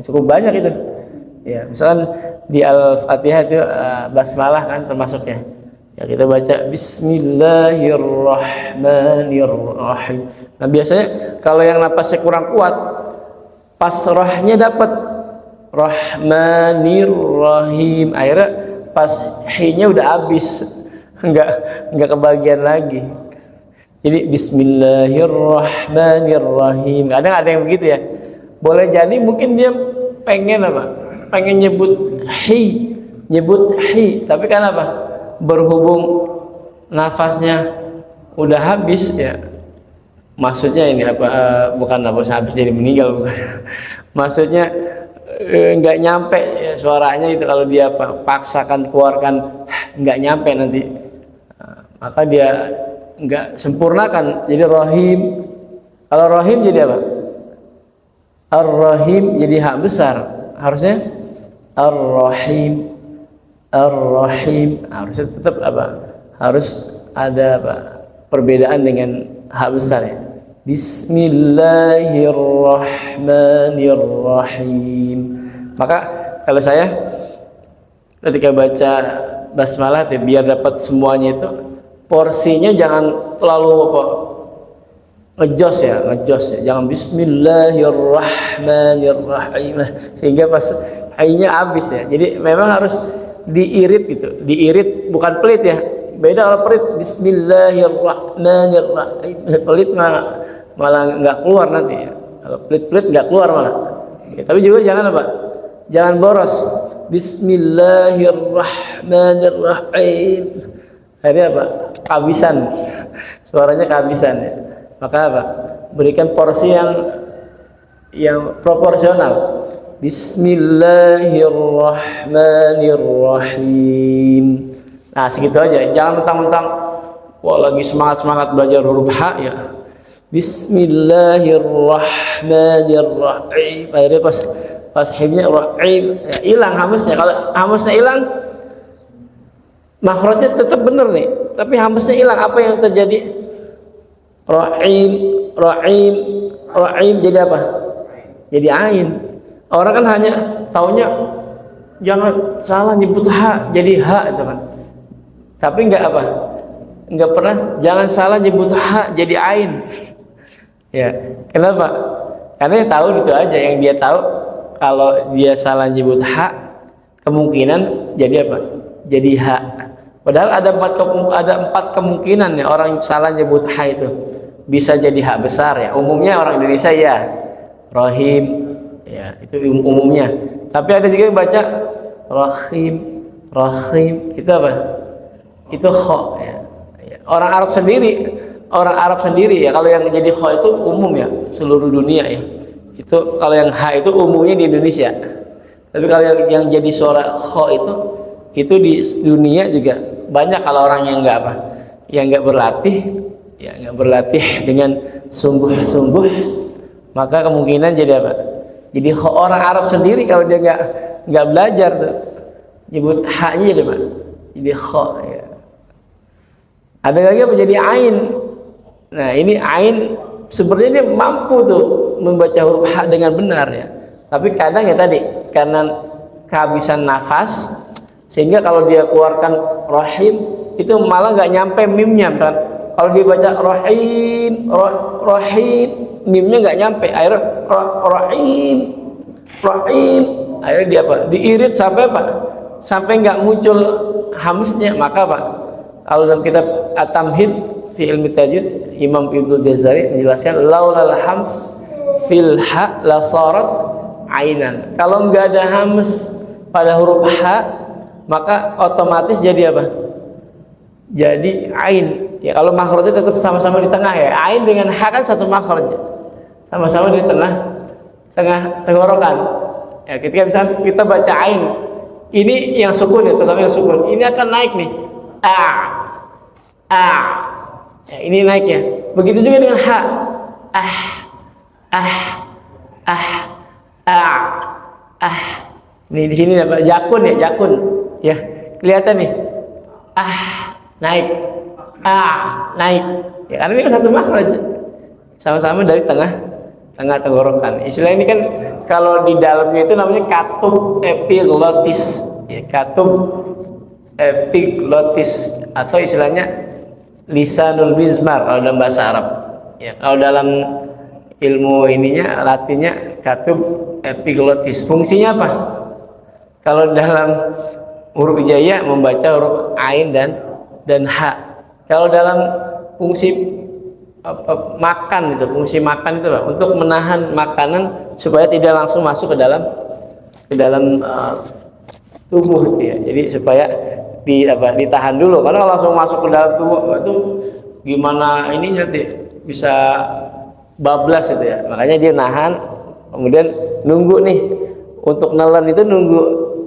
Cukup banyak itu. Ya, misalkan di Al-Fatihah itu basmalah kan termasuknya. Ya, kita baca Bismillahirrahmanirrahim. Nah, biasanya kalau yang napasnya kurang kuat, pas rohnya dapat Rahmanirrahim, akhirnya pas hi-nya udah habis, enggak kebagian lagi. Jadi Bismillahirrahmanirrahim. Kadang ada yang begitu ya. Boleh jadi mungkin dia pengen nyebut hi, tapi kan berhubung nafasnya udah habis ya, maksudnya ini bukan nafas habis jadi meninggal, bukan. Maksudnya nggak nyampe ya, suaranya itu kalau dia paksakan keluarkan nggak nyampe nanti, maka dia nggak sempurnakan jadi rohim. Kalau rohim jadi apa? Ar-Rahim jadi hak besar, harusnya Ar-Rahim. Harusnya tetap harus ada perbedaan dengan hak besar ya. Bismillahirrahmanirrahim. Maka kalau saya ketika baca basmalah biar dapat semuanya itu, porsinya jangan terlalu ngejos ya, jangan Bismillahirrahmanirrahim sehingga pas hai-nya habis ya. Jadi memang harus diirit gitu, bukan pelit ya. Beda kalau pelit Bismillahirrahmanirrahim, pelit malah nggak keluar nanti ya. Kalau pelit nggak keluar malah ya, tapi juga jangan boros. Bismillahirrahmanirrahim, akhirnya kehabisan suaranya kehabisan ya. Maka apa? Berikan porsi yang proporsional. Bismillahirrahmanirrahim. Nah, segitu aja. Jangan mentang-mentang wah lagi semangat-semangat belajar huruf H ya. Bismillahirrahmanirrahim. Akhirnya pas himnya rahim ya, hilang hamasnya. Kalau hamasnya hilang, makhrajnya tetap benar nih, tapi hamasnya hilang. Apa yang terjadi? Rahim, rahim, rahim jadi apa? Jadi ain. Orang kan hanya taunya jangan salah nyebut H jadi H itu kan. Tapi enggak apa? Enggak pernah jangan salah nyebut H jadi ain. Ya, kenapa? Karena dia tahu gitu aja, yang dia tahu kalau dia salah nyebut H kemungkinan jadi apa? Jadi H. Padahal ada empat kemungkinan ya orang salah nyebut H itu. Bisa jadi H besar ya. Umumnya orang Indonesia ya. Rahim ya, itu umumnya. Tapi ada juga yang baca rahim, rahim. Itu apa? Itu kho ya. Orang Arab sendiri ya, kalau yang jadi kho itu umum ya, seluruh dunia ya. Itu kalau yang H itu umumnya di Indonesia. Tapi kalau yang jadi suara kho itu di dunia juga banyak. Kalau orang yang enggak apa? Yang enggak berlatih, ya enggak berlatih dengan sungguh-sungguh, maka kemungkinan jadi apa? Jadi orang Arab sendiri kalau dia nggak belajar tuh nyebut H-nya jadi apa? Jadi kho ya. Ada lagi apa? Jadi ain. Nah ini ain sebenarnya dia mampu tuh membaca huruf H dengan benar ya. Tapi kadang ya tadi karena kehabisan nafas sehingga kalau dia keluarkan rahim itu malah nggak nyampe mimnya kan. Kalau dibaca rahim, rahim, mimnya nggak nyampe. Akhirnya rahim, rahim. Akhirnya dia apa? Diirit sampai apa? Sampai nggak muncul hamsnya. Maka apa? Kalau dalam kitab At-Tamhid fi Ilmi Tajwid, Imam Ibnu Jazari menjelaskan laulal hams fil ha la sarat ainan. Kalau nggak ada hams pada huruf H, maka otomatis jadi apa? Jadi ain. Ya kalau makhrajnya tetap sama-sama di tengah ya. Ain dengan H kan satu makhraj. Sama-sama di tengah tenggorokan. Ya, ketika misalnya kita baca ain, ini yang sukun ya, terutama yang sukun. Ini akan naik nih. Ya, ini naik ya. Begitu juga dengan H. Ini di sini apa? Jakun ya, jakun. Ya, kelihatan nih. Naik. Naik. Ya, karena ini kan satu makhraj. Sama-sama dari tengah tenggorokan. Istilah ini kan kalau di dalamnya itu namanya katub epiglotis. Ya, katub epiglotis atau istilahnya lisanul mizmar kalau dalam bahasa Arab. Ya, kalau dalam ilmu ininya latinnya katub epiglotis. Fungsinya apa? Kalau dalam huruf hijaiyah membaca huruf ain dan H. Kalau dalam fungsi makan itu, fungsi makan itu untuk menahan makanan supaya tidak langsung masuk ke dalam tubuh gitu ya. Jadi supaya ditahan dulu. Karena kalau langsung masuk ke dalam tubuh itu gimana ininya bisa bablas itu ya. Makanya dia nahan, kemudian nunggu nih untuk nelen itu nunggu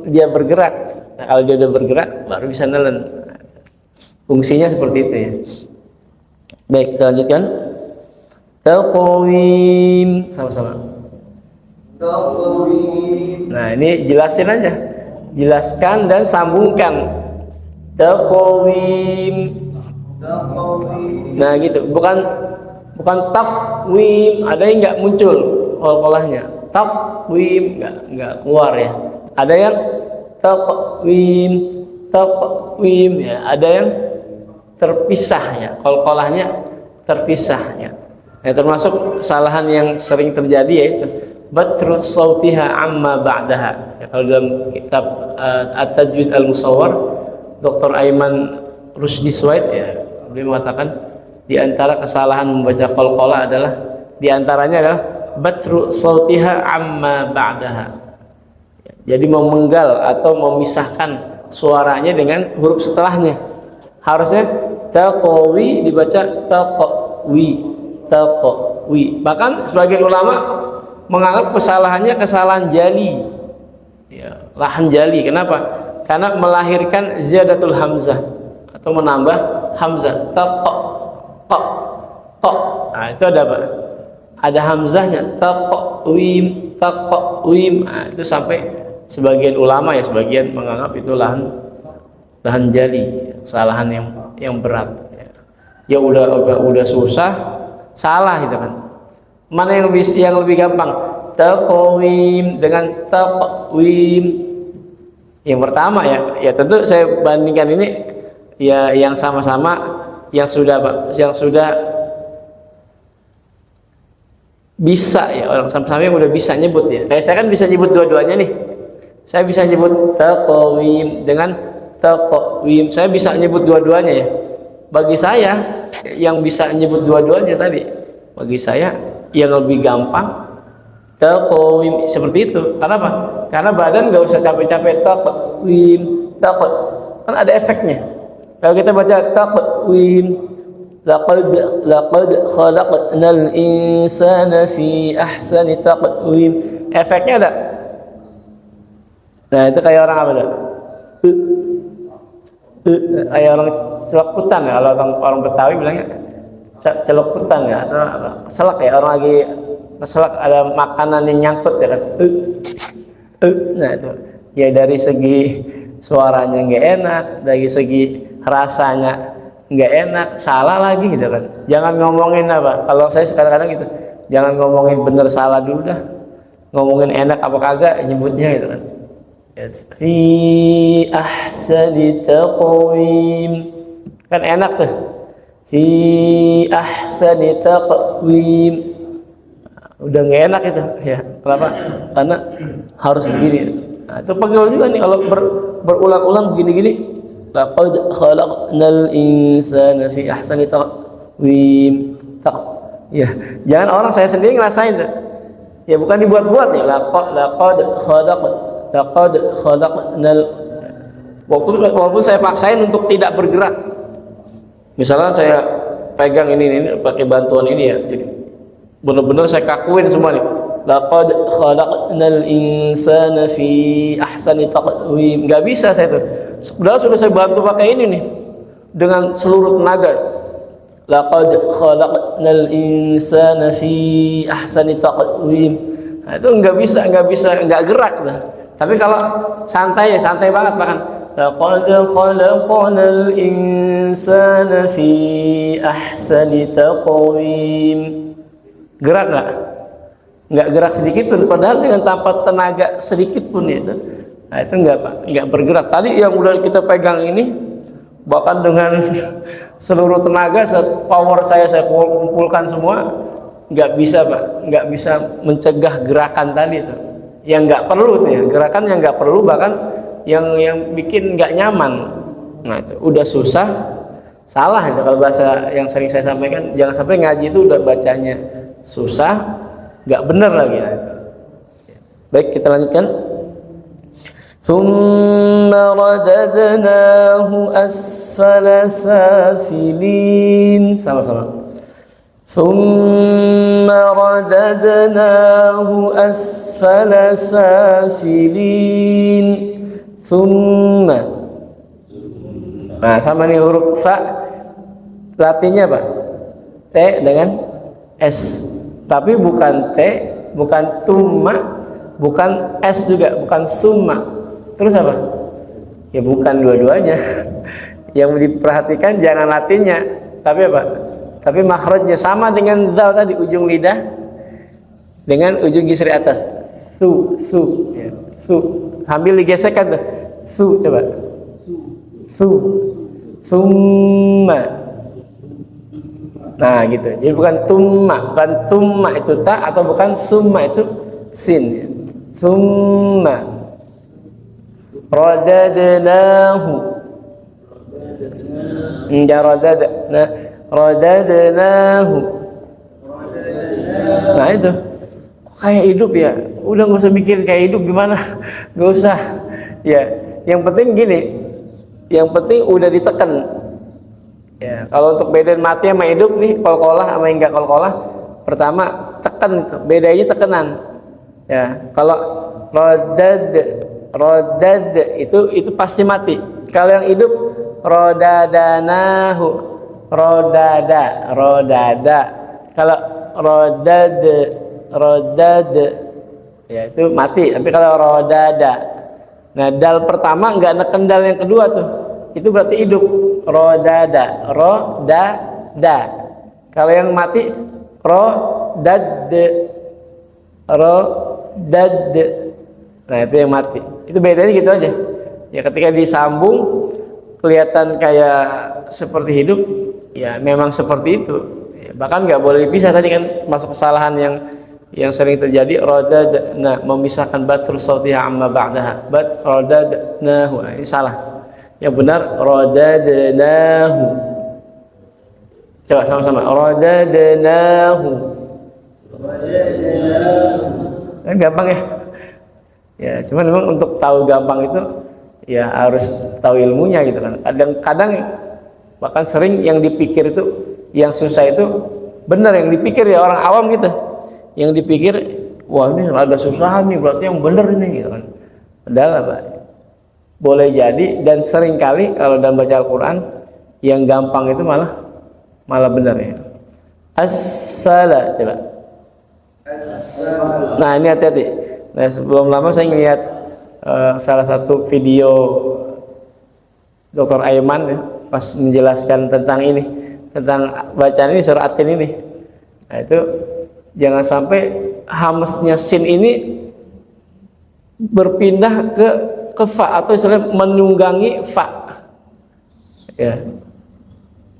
dia bergerak. Nah, kalau dia udah bergerak baru bisa nelen. Fungsinya seperti itu ya. Baik, kita lanjutkan. Taqwim sama-sama. Nah, ini jelasin aja. Jelaskan dan sambungkan. Taqwim. Nah, gitu. Bukan taqwim, ada yang enggak muncul qalqalahnya. Taqwim enggak keluar ya. Ada yang taqwim ya, ada yang terpisah ya, qalqalahnya terpisah ya. Nah, termasuk kesalahan yang sering terjadi yaitu batru sautiha amma ba'daha. Ya, kalau dalam kitab At-Tajwid Al-Musawwar Dr. Aiman Rusdi Suwaid ya, beliau mengatakan di antara kesalahan membaca qalqalah adalah di antaranya adalah batru sautiha amma ba'daha. Ya, jadi memenggal atau memisahkan suaranya dengan huruf setelahnya. Harusnya taqawi dibaca taqawi, taqawi. Bahkan sebagian ulama menganggap kesalahannya kesalahan jali, ya, lahan jali. Kenapa? Karena melahirkan ziyadatul hamzah atau menambah hamzah. Taqa, qa, qa. Nah, itu ada apa? Ada hamzahnya. Taqwim, taqwim. Nah, itu sampai sebagian ulama, ya, sebagian menganggap itu lahan jali, kesalahan yang berat. Ya udah susah, salah gitu kan. Mana yang lebih gampang? Taqwim dengan taqwim. Yang pertama, ya tentu saya bandingkan ini ya yang sama-sama yang sudah bisa, ya, orang sama-sama yang udah bisa nyebut, ya. Kayak saya kan bisa nyebut dua-duanya nih. Saya bisa nyebut taqwim dengan taqwim. Saya bisa nyebut dua-duanya, ya. Bagi saya yang bisa nyebut dua-duanya tadi, bagi saya yang lebih gampang taqwim seperti itu. Karena apa? Karena badan nggak usah capek-capek taqwim, taqwim. Kan ada efeknya. Kalau kita baca taqwim, laqad khalaqnal insana fi ahsani taqwim, efeknya ada. Nah, itu kayak orang apa tuh? Kayak orang celokutan, ya. Kalau orang Betawi bilangnya celokutan, ya, atau keselak, ya, orang lagi keselak ada makanan yang nyangkut, ya kan. Nah, itu ya dari segi suaranya nggak enak, dari segi rasanya nggak enak, salah lagi gitu kan. Jangan ngomongin apa, kalau saya kadang-kadang gitu, jangan ngomongin bener salah dulu dah, ngomongin enak apa kagak nyebutnya gitu kan. Fi ahsani taqwim, kan enak tuh. Fi ahsani taqwim, udah nggak enak itu, ya. Kenapa? Karena harus begini. Nah, itu pegel juga nih kalau berulang-ulang begini-gini. Laqad khalaqnal insana fi ahsani taqwim. Ya, jangan orang saya sendiri ngerasain tuh. Ya, bukan dibuat-buat, ya. Laqad khalaqnal. Walaupun saya paksain untuk tidak bergerak. Misalnya saya pegang ini pakai bantuan ini, ya. Jadi benar-benar saya kakuin semua nih. Laqad khalaqnal insana fi ahsani taqwim. Enggak bisa saya tuh. Sudah saya bantu pakai ini nih dengan seluruh tenaga. Laqad khalaqnal insana fi ahsani taqwim. Nah, itu enggak bisa, enggak gerak dah. Tapi kalau santai, ya santai banget bahkan. Laqad khalaqnal insana fi ahsani taqwim. Gerak enggak? Enggak gerak sedikit pun, padahal dengan tanpa tenaga sedikit pun itu. Nah, itu enggak bergerak. Tadi yang udah kita pegang ini bahkan dengan seluruh tenaga, power saya kumpulkan semua, enggak bisa, Pak. Enggak bisa mencegah gerakan tadi itu. Yang enggak perlu tuh, ya. Gerakan yang enggak perlu, bahkan yang bikin enggak nyaman. Nah, itu udah susah, salah itu kalau bahasa yang sering saya sampaikan. Jangan sampai ngaji itu udah bacanya susah, nggak benar lagi. Nah, itu. Baik, kita lanjutkan. Tsumma radadnahu asfala safilin. Sama-sama. Tsumma radadnahu asfala safilin. Tsumma. Nah, sama nih huruf fa. Latihnya apa? T dengan S. Tapi bukan T, bukan tumma, bukan S juga, bukan summa. Terus apa? Ya bukan dua-duanya. Yang diperhatikan jangan latihnya, tapi apa? Tapi makhrajnya sama dengan zal tadi, ujung lidah dengan ujung gisri atas. Su, ya. Su. Sambil digesekkan tuh. Su, coba. Su. Summa. Nah, gitu. Jadi bukan tumma itu ta, atau bukan summa itu sin. Summa radadnahu. Radadnahu. Nah, itu kayak hidup, ya. Udah nggak usah mikirin kayak hidup gimana, nggak usah. Ya, yang penting gini. Yang penting udah ditekan. Ya, kalau untuk bedain mati sama hidup nih, qalqalah sama enggak qalqalah, pertama tekan, bedanya tekenan. Ya, kalau rodad, rodad itu pasti mati. Kalau yang hidup rodadanahu, rodada, rodada. Kalau rodad, rodad, ya itu mati. Tapi kalau rodada, nah dal pertama nggak neken dal yang kedua tuh, itu berarti hidup. Rodada, rodada. Kalau yang mati rodad, rodad. Nah itu yang mati. Itu bedanya gitu aja. Ya ketika disambung kelihatan kayak seperti hidup, ya memang seperti itu. Ya, bahkan nggak boleh dipisah, tadi kan masuk kesalahan yang sering terjadi, rodad. Nah, memisahkan batul sautiha amma ba'daha. Bat rodad. Nah, ini salah. Yang benar rodadnahu. Coba sama-sama. Rodadnahu. Kan gampang ya. Ya, cuman memang untuk tahu gampang itu ya harus tahu ilmunya gitu kan. Kadang-kadang bahkan sering yang dipikir itu, yang susah itu benar yang dipikir ya orang awam gitu. Yang dipikir, wah ini rada susah nih, berarti yang benar ini gitu kan. Padahal apa? Boleh jadi, dan sering kali kalau dalam baca Al-Quran yang gampang itu malah benar ya. As-sala, coba. Nah ini hati-hati. Nah sebelum lama saya ngeliat salah satu video Dr. Aiman ya, pas menjelaskan tentang ini, tentang bacaan ini surah At-Tin ini. Nah itu jangan sampai hamsnya sin ini berpindah ke fa atau istilahnya menunggangi fa. Ya.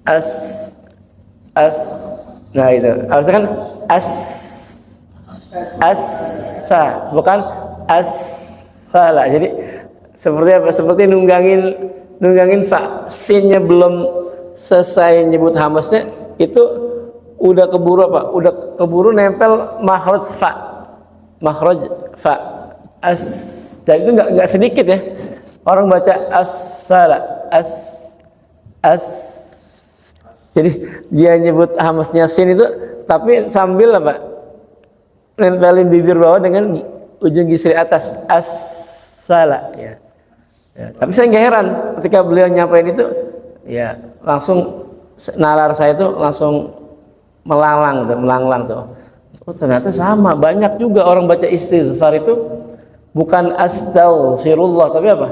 As. Nah itu. Harusnya kan as-sa, bukan as-sala. Jadi seperti apa? Seperti nunggangin fa. Sinnya belum selesai nyebut hamsnya, itu udah keburu apa? Udah keburu nempel makhraj fa. Makhraj fa. Dan itu nggak sedikit ya. Orang baca as-sala, jadi dia nyebut hamsnya sin itu, tapi sambil apa? Nempelin bibir bawah dengan ujung gisri atas, as-sala ya. Tapi saya nggak heran ketika beliau nyampain itu, ya langsung nalar saya itu langsung melanglang tuh. Oh ternyata sama, banyak juga orang baca istighfar itu bukan astaghfirullah, tapi apa?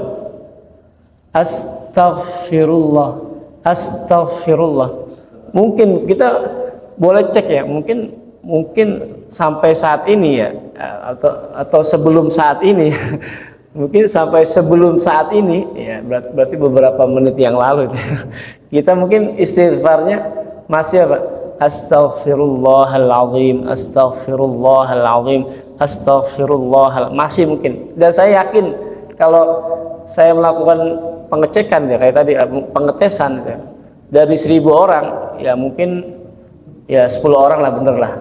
Astaghfirullah. Mungkin kita boleh cek ya, mungkin sampai saat ini ya, atau sebelum saat ini, mungkin sampai sebelum saat ini ya, berarti beberapa menit yang lalu itu, kita mungkin istighfarnya masih apa? Astaghfirullahaladzim, astaghfirullahaladzim, astaghfirullah, masih mungkin. Dan saya yakin kalau saya melakukan pengecekan ya, kayak tadi pengetesan ya, dari 1000 orang ya mungkin ya 10 orang lah bener lah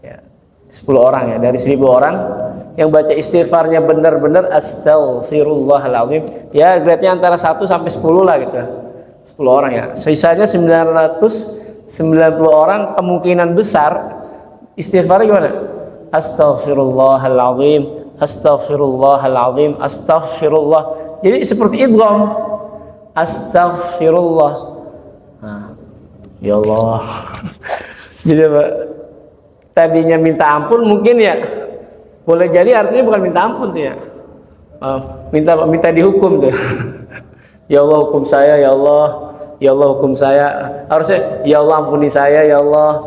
ya, 10 orang ya dari 1000 orang yang baca istighfarnya bener-bener astaghfirullahaladzim ya, grade-nya antara 1 sampai 10 lah gitu, 10 orang ya. Sisanya 990 orang kemungkinan besar istighfar gimana? Astaghfirullahaladzim, astaghfirullahaladzim, astaghfirullah. Jadi seperti idgham, astaghfirullah. Nah, ya Allah. Jadi apa? Tadinya minta ampun mungkin ya, boleh jadi artinya bukan minta ampun tuh ya, minta dihukum tuh. Ya Allah hukum saya, ya Allah, ya Allah hukum saya. Harusnya ya Allah ampuni saya, ya Allah.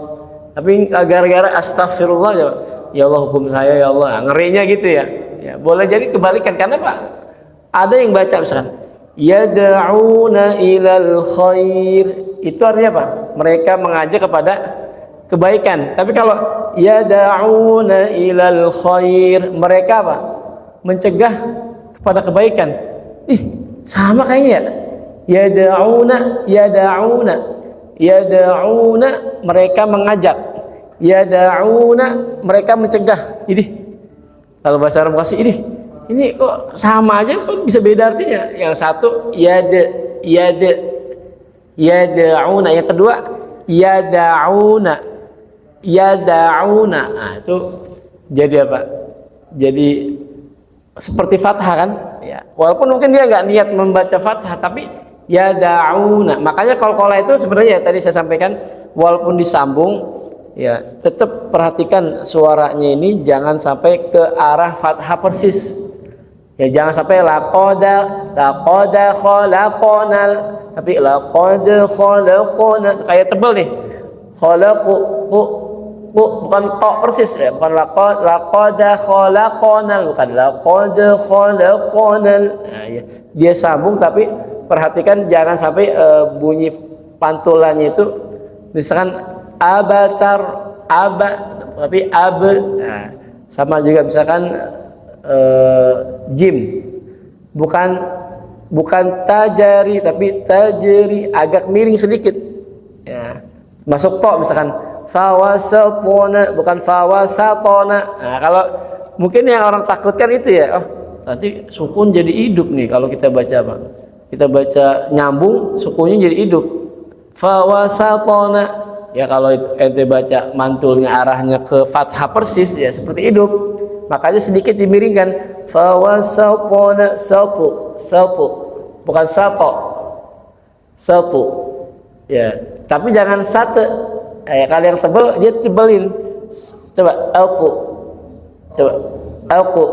Tapi gara-gara astaghfirullah ya Allah hukum saya, ya Allah. Ngerinya gitu ya. Ya boleh jadi kebalikan, karena Pak ada yang baca misalkan yad'una ilal khair, itu artinya apa? Mereka mengajak kepada kebaikan. Tapi kalau yad'una ilal khair, mereka apa? Mencegah kepada kebaikan. Sama kayaknya ya. Yad'una mereka mengajak, yad'una mereka mencegah. Ini kalau bahasa Arab kasih ini kok sama aja, kok bisa beda artinya? Yang satu yad Yad'una. Yang kedua yad'una. Yad'una. Nah, itu jadi apa? Jadi seperti fathah kan? Ya. Walaupun mungkin dia nggak niat membaca fathah, tapi yad'una. Makanya qalqalah itu sebenarnya tadi saya sampaikan, walaupun disambung, ya tetap perhatikan suaranya ini jangan sampai ke arah fathah persis. Ya jangan sampai laqada khalaqonal, tapi laqad khalaqona kayak tebel nih. Khalaqu bukan tok persis ya, bukan laqad khalaqonal, bukan laqad khalaqonal. Nah, ya. Dia sambung tapi perhatikan jangan sampai bunyi pantulannya itu misalkan abatar tapi nah, sama juga misalkan jim bukan tajari tapi tajri, agak miring sedikit ya. Masuk tok misalkan fawasatona bukan fawasatona. Nah, kalau mungkin yang orang takutkan itu ya, oh nanti sukun jadi hidup nih kalau kita baca apa, kita baca nyambung sukunnya jadi hidup fawasatona. Ya kalau ente baca mantulnya arahnya ke fathah persis ya seperti hidup, makanya sedikit dimiringkan fawasatona sapu bukan sapu ya, tapi jangan sate ya, kalau yang tebel dia tebelin. Coba alku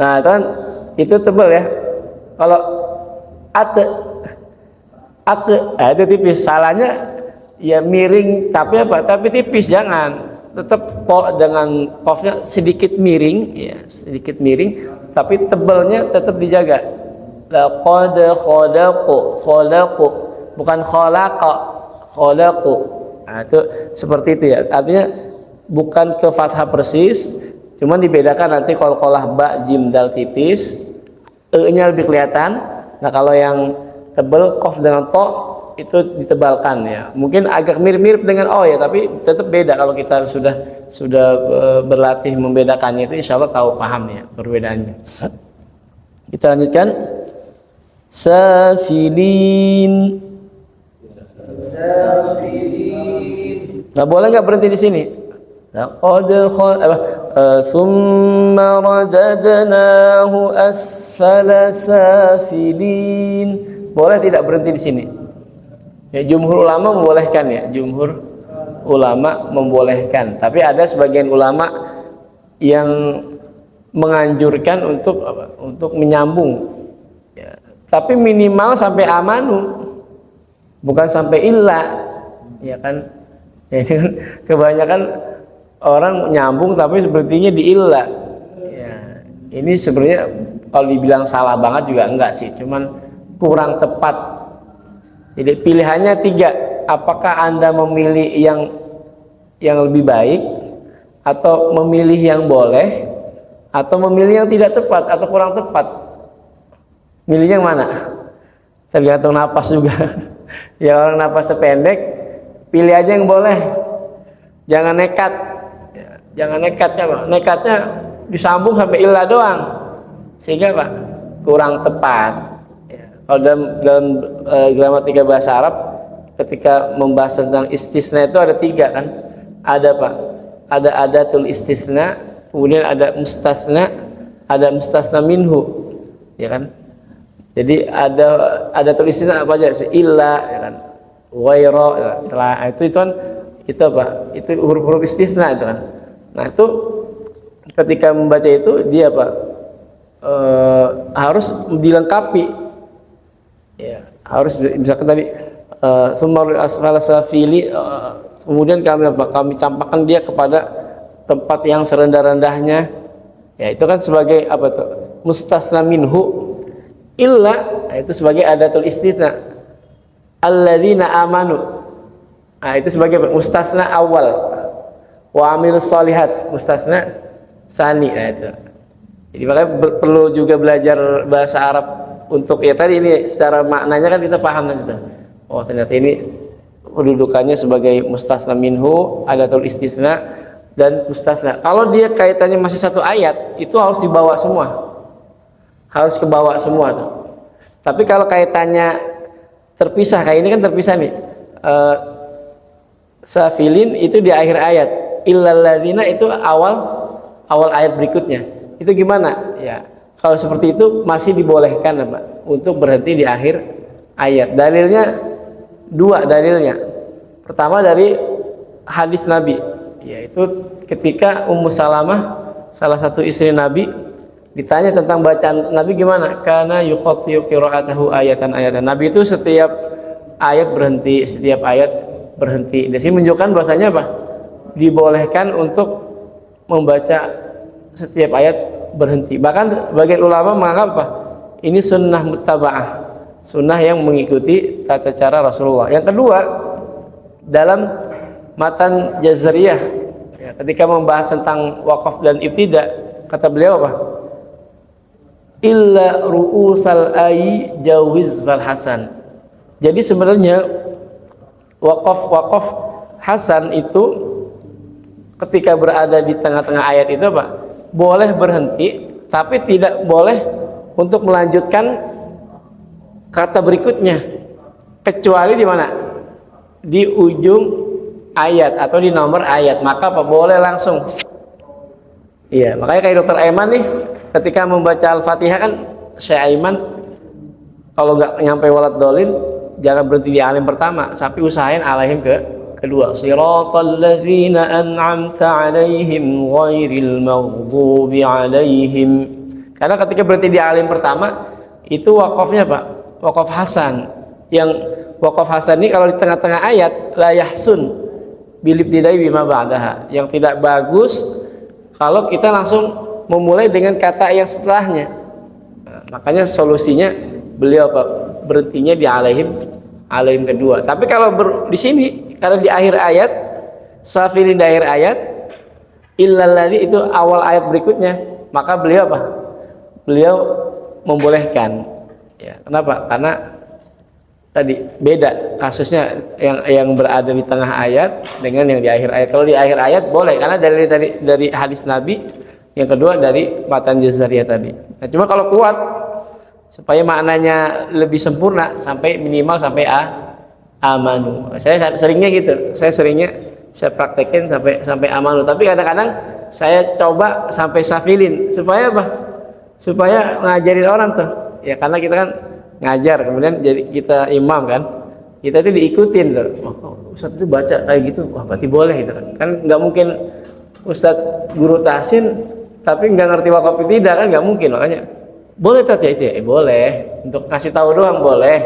nah kan itu tebel ya. Kalau ate itu tipis. Salahnya ya miring tapi apa? Tapi tipis, jangan. Tetap dengan qafnya sedikit miring ya, sedikit miring tapi tebelnya tetap dijaga. Laqad khalaqu bukan khalaqu. Nah, itu seperti itu ya. Artinya bukan ke fathah persis, cuman dibedakan nanti qalqalah ba jim dal tipis, e-nya lebih kelihatan. Nah, kalau yang tebel qaf dengan to itu ditebalkan ya. Mungkin agak mirip-mirip dengan oh ya, tapi tetap beda. Kalau kita sudah berlatih membedakannya itu insya Allah tahu paham ya perbedaannya. Kita lanjutkan. Safilin. Nggak boleh nggak berhenti di sini. Thumma radadnahu asfala safilin. Boleh tidak berhenti di sini? Ya, jumhur ulama membolehkan ya, jumhur ulama membolehkan. Tapi ada sebagian ulama yang menganjurkan untuk apa? Untuk menyambung. Ya, tapi minimal sampai amanu, bukan sampai illa, ya kan? Ya, kan kebanyakan orang nyambung tapi sepertinya di illa. Ya, ini sebenarnya kalau dibilang salah banget juga enggak sih, cuman kurang tepat. Jadi pilihannya 3. Apakah Anda memilih yang lebih baik, atau memilih yang boleh, atau memilih yang tidak tepat atau kurang tepat? Milih yang mana? Tergantung napas juga. Ya orang napasnya pendek, pilih aja yang boleh. Jangan nekat. Ya, jangan nekatnya, Pak. Nekatnya disambung sampai illa doang. Sehingga Pak kurang tepat. Kalau dalam gramatika bahasa Arab, ketika membahas tentang istisna itu ada 3 kan? Ada Pak, ada adatul istisna, kemudian ada mustasna minhu, ya kan? Jadi ada adatul istisna apa aja? Illa, ya kan? Ghaira, ya kan? Itu kan itu apa? Itu huruf-huruf istisna itu kan. Nah itu ketika membaca itu dia Pak harus dilengkapi. Ya, harus misalkan tadi summarul asfala safili, kemudian kami tampakkan dia kepada tempat yang serendah-rendahnya. Ya, itu kan sebagai apa tuh? Mustasna minhu. Illa, itu sebagai adatul istisna. Alladzina amanu. Nah, itu sebagai mustasna awal. Wa amilus shalihat, mustasna tsani. Nah, itu. Jadi makanya perlu juga belajar bahasa Arab untuk ya tadi ini secara maknanya kan kita paham kan gitu. Oh ternyata ini kedudukannya sebagai mustasna minhu, adatul istisna dan mustasna. Kalau dia kaitannya masih satu ayat, itu harus dibawa semua, harus kebawa semua tuh. Tapi kalau kaitannya terpisah, kayak ini kan terpisah nih. Safilin itu di akhir ayat, illalladzina itu awal ayat berikutnya. Itu gimana? Ya, kalau seperti itu masih dibolehkan apa? Untuk berhenti di akhir ayat. Dalilnya dua dalilnya. Pertama dari hadis Nabi, yaitu ketika Ummu Salamah, salah satu istri Nabi, ditanya tentang bacaan Nabi gimana? Karena yuqatti'u qira'atahu ayatan-ayatan. Nabi itu setiap ayat berhenti, setiap ayat berhenti. Di sini menunjukkan bahwasanya apa? Dibolehkan untuk membaca setiap ayat berhenti. Bahkan bagian ulama menganggap apa? Ini sunnah muttaba'ah, sunnah yang mengikuti tata cara Rasulullah. Yang kedua, dalam matan Jazariyah, ya, ketika membahas tentang wakaf dan ibtida, kata beliau apa? Illa ru'usal ayi jawiz fal hasan. Jadi sebenarnya wakaf hasan itu ketika berada di tengah-tengah ayat itu apa? Boleh berhenti, tapi tidak boleh untuk melanjutkan kata berikutnya, kecuali di mana? Di ujung ayat atau di nomor ayat, maka apa? Boleh langsung. Iya, makanya kayak Dokter Aiman nih, ketika membaca Al-Fatihah kan, Syekh Aiman kalau nggak nyampe walad dolin, jangan berhenti di alim pertama, tapi usahain alaihim kedua. Shiratal ladzina an'amta 'alaihim ghairil maghdubi 'alaihim. Karena ketika berhenti di alim pertama itu wakafnya Pak, wakaf hasan. Yang wakaf hasan ini kalau di tengah-tengah ayat la yahsun bil ibtidai bima ba'daha. Yang tidak bagus kalau kita langsung memulai dengan kata yang setelahnya. Nah, makanya solusinya beliau Pak, berhentinya di alaihim kedua. Tapi kalau di sini karena di akhir ayat, safilin di akhir ayat, illalladzi itu awal ayat berikutnya, maka beliau apa? Beliau membolehkan. Ya, kenapa? Karena tadi beda kasusnya yang berada di tengah ayat dengan yang di akhir ayat. Kalau di akhir ayat boleh karena dari hadis Nabi, yang kedua dari matan Jazariyah tadi. Nah, cuma kalau kuat supaya maknanya lebih sempurna sampai minimal sampai amanu. Saya seringnya gitu. Saya praktekin sampai amanu. Tapi kadang-kadang saya coba sampai safilin supaya apa? Supaya ngajarin orang tuh. Ya karena kita kan ngajar, kemudian jadi kita imam kan. Kita itu diikutin tuh. Oh, Ustaz itu baca kayak gitu. Wah, berarti boleh gitu kan. Kan nggak mungkin Ustaz guru tahsin tapi nggak ngerti wakaf tidak kan, nggak mungkin. Makanya boleh tadi itu ya, boleh untuk kasih tahu doang boleh,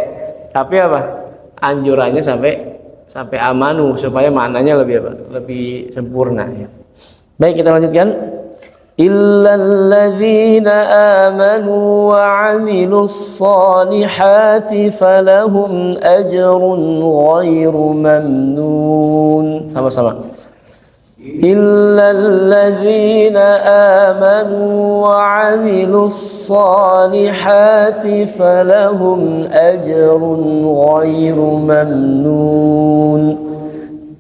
tapi apa anjurannya sampai amanu supaya maknanya lebih sempurna ya. Baik, kita lanjutkan. Illalladzina amanu wa 'amilus solihati falahum ajrun ghairu mamnun. Sama-sama. Illalladzina amanu wa 'amilus solihati falahum ajrun ghairu mamnun.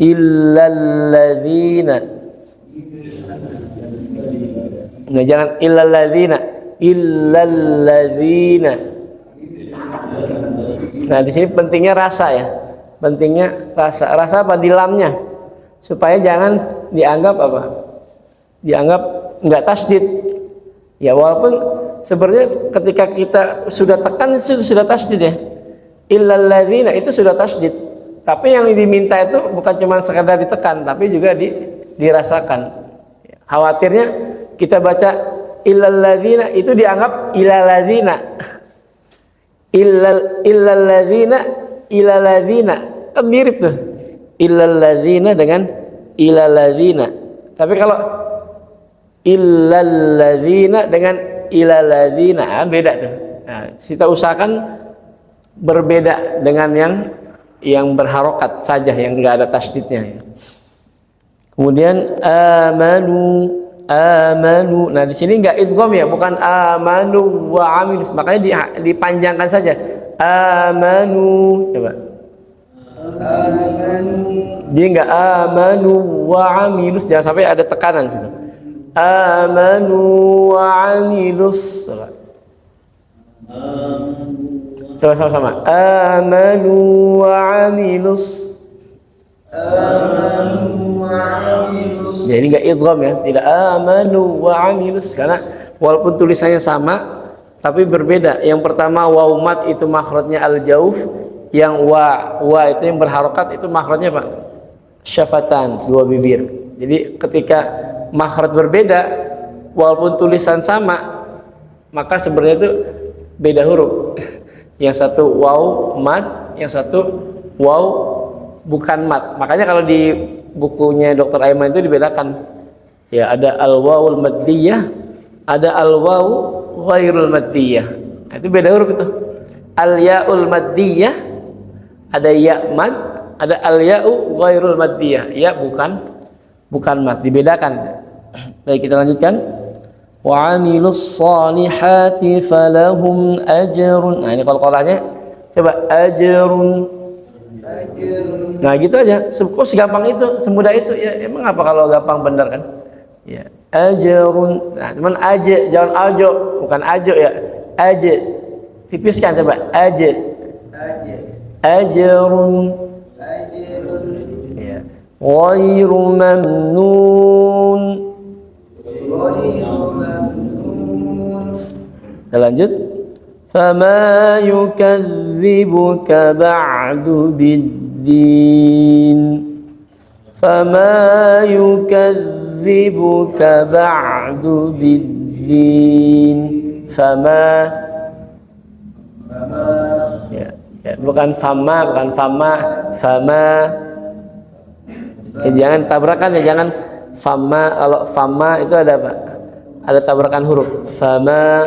Illalladzina, nggak, jangan illalladzina. Nah, di sini pentingnya rasa ya. Pentingnya rasa. Rasa apa? Di lamnya. Supaya jangan dianggap apa? Dianggap nggak tasdid. Ya walaupun sebenarnya ketika kita sudah tekan itu sudah tasdid ya. Illalladzina itu sudah tasdid. Tapi yang diminta itu bukan cuma sekadar ditekan, tapi juga dirasakan. Khawatirnya kita baca illalladzina itu dianggap ilalladzina. Ilalladzina kan mirip tuh. Illalladzina dengan ilalladzina. Tapi kalau illalladzina dengan ilalladzina beda tuh. Nah, kita usahakan berbeda dengan yang berharokat saja, yang enggak ada tasdidnya. Kemudian amanu. Nah di sini enggak idgham ya, bukan amanu wa amilus, makanya dipanjangkan saja. Amanu, coba. Dia enggak amanu wa amilus, jangan sampai ada tekanan situ. Amanu wa amilus. Coba sama-sama. Amanu wa amilus. Jadi nggak idgham ya, tidak amanu wa amilus, karena walaupun tulisannya sama tapi berbeda. Yang pertama waw mad itu makhrajnya al jauf, yang wa itu yang berharokat itu makhrajnya apa? Syafatan, dua bibir. Jadi ketika makhraj berbeda walaupun tulisan sama, maka sebenarnya itu beda huruf. Yang satu waw mad, yang satu waw bukan mat. Makanya kalau di bukunya Dr. Aiman itu dibedakan. Ya, ada al-wawul maddiyah, ada al-wawu ghairul maddiyah. Nah, itu beda huruf itu. Al-yaul maddiyah, ada ya mad, ada al-ya'u ghairul maddiyah. Ya bukan mat, dibedakan. Baik, kita lanjutkan. Wa 'amilus shalihati falahum ajrun. Nah, ini qalqalahnya coba ajrun. Nah gitu aja, kok segampang itu, semudah itu ya. Emang apa kalau gampang bener kan ya. Ajrun, nah cuman aja, jangan ajo, bukan ajo ya, aja tipiskan coba, aja ajrun ya. Ghairu mamnun. Kita lanjut. فما يكذبك بعد بالدين فما يكذبك بعد بالدين فما ya, bukan fama jangan tabrakan ya, jangan fama. Kalau fama itu ada apa, ada tabrakan huruf. Fama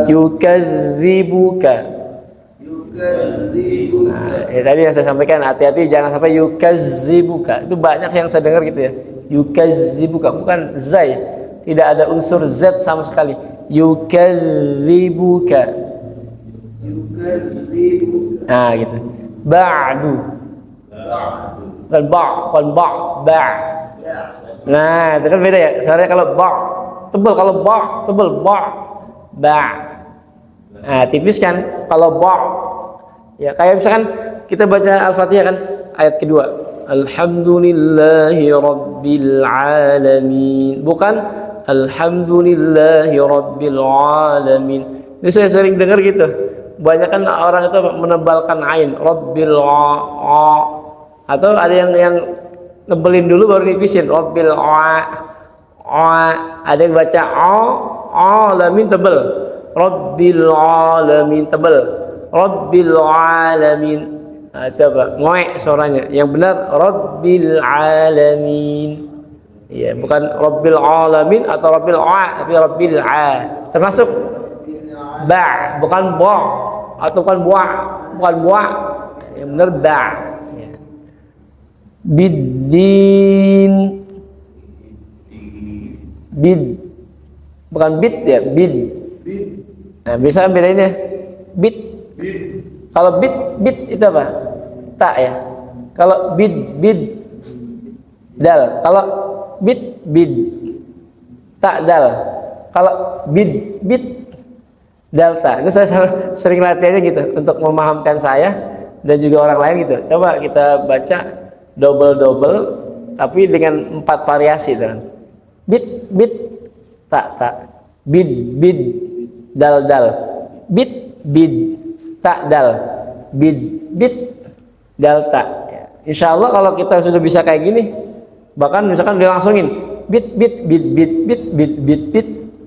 yukadzibuka. Nah, tadi yang saya sampaikan, hati-hati jangan sampai yukadzibuka. Itu banyak yang saya dengar gitu ya. Yukadzibuka bukan zai, tidak ada unsur z sama sekali. Yukadzibuka. Nah, gitu. Ba'du. Bukan ba. Nah, itu kan beda ya. Soalnya kalau ba tebal, kalau ba tebal ba. Nah, tipis kan kalau ba. Ya, kayak misalkan kita baca Al-Fatihah kan, ayat kedua. Alhamdulillahi rabbil alamin. Bukan alhamdulillahi rabbil alamin. Ini saya sering dengar gitu. Banyak kan orang itu menebalkan ain, rabbil atau ada yang nebelin dulu baru nipisin, rabbil ada yang baca alamin tebel, rabbil alamin tebel, rabbil alamin. Nah, coba ngoek suaranya. Yang benar rabbil alamin. Ya, bukan rabbil alamin atau rabbil tapi rabbil termasuk ba, bukan ba atau bukan buah. Yang benar ba. Ya. Biddin. Bid, bukan bid ya, bid. Nah, bisa bedain ya, bid. Kalau bid itu apa? Tak ya. Kalau bid dal. Kalau bid tak dal. Kalau bid dal tak. Itu saya sering latihannya gitu untuk memahamkan saya dan juga orang lain gitu. Coba kita baca double tapi dengan 4 variasi kan. Bid tak bid dal bid tak dal bid dal tak ya. Insya Allah kalau kita sudah bisa kayak gini, bahkan misalkan dilangsungin bid.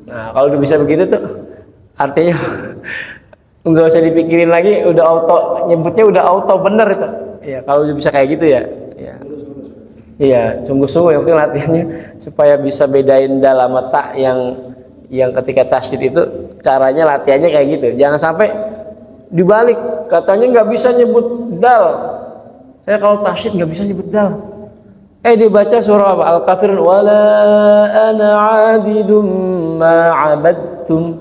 Nah, kalau udah bisa begitu tuh artinya nggak usah dipikirin lagi, udah auto nyebutnya, udah auto bener itu ya. Kalau udah bisa kayak gitu ya. Iya, sungguh-sungguh yang penting latihannya supaya bisa bedain dal sama tak yang ketika tasydid itu caranya latihannya kayak gitu. Jangan sampai dibalik, katanya nggak bisa nyebut dal. Saya kalau tasydid nggak bisa nyebut dal. Dibaca surah apa? Al-Kafirun wala ana 'abidum ma 'abadtum.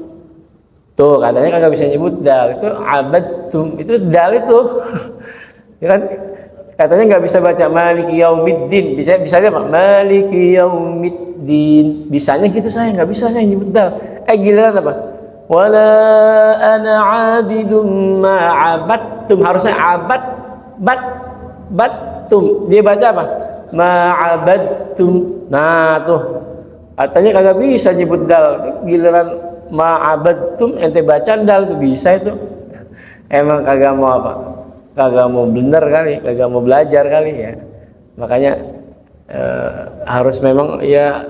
Tuh, katanya kagak bisa nyebut dal. Itu 'abadtum. Itu dal itu. Ya kan? Katanya nggak bisa baca maliki yaumiddin, bisa apa? Maliki yaumiddin. Bisanya gitu, saya nggak bisa, saya nyebut dal. Giliran apa? wala ana 'abidum ma 'abadtum. Harusnya battum. Dia baca apa? Ma 'abadtum. Nah tuh katanya kagak bisa nyebut dal, giliran ma 'abadtum ente baca dal tuh bisa itu. Emang kagak mau apa? Kagak mau bener kali, kagak mau belajar kali ya. Makanya harus memang ya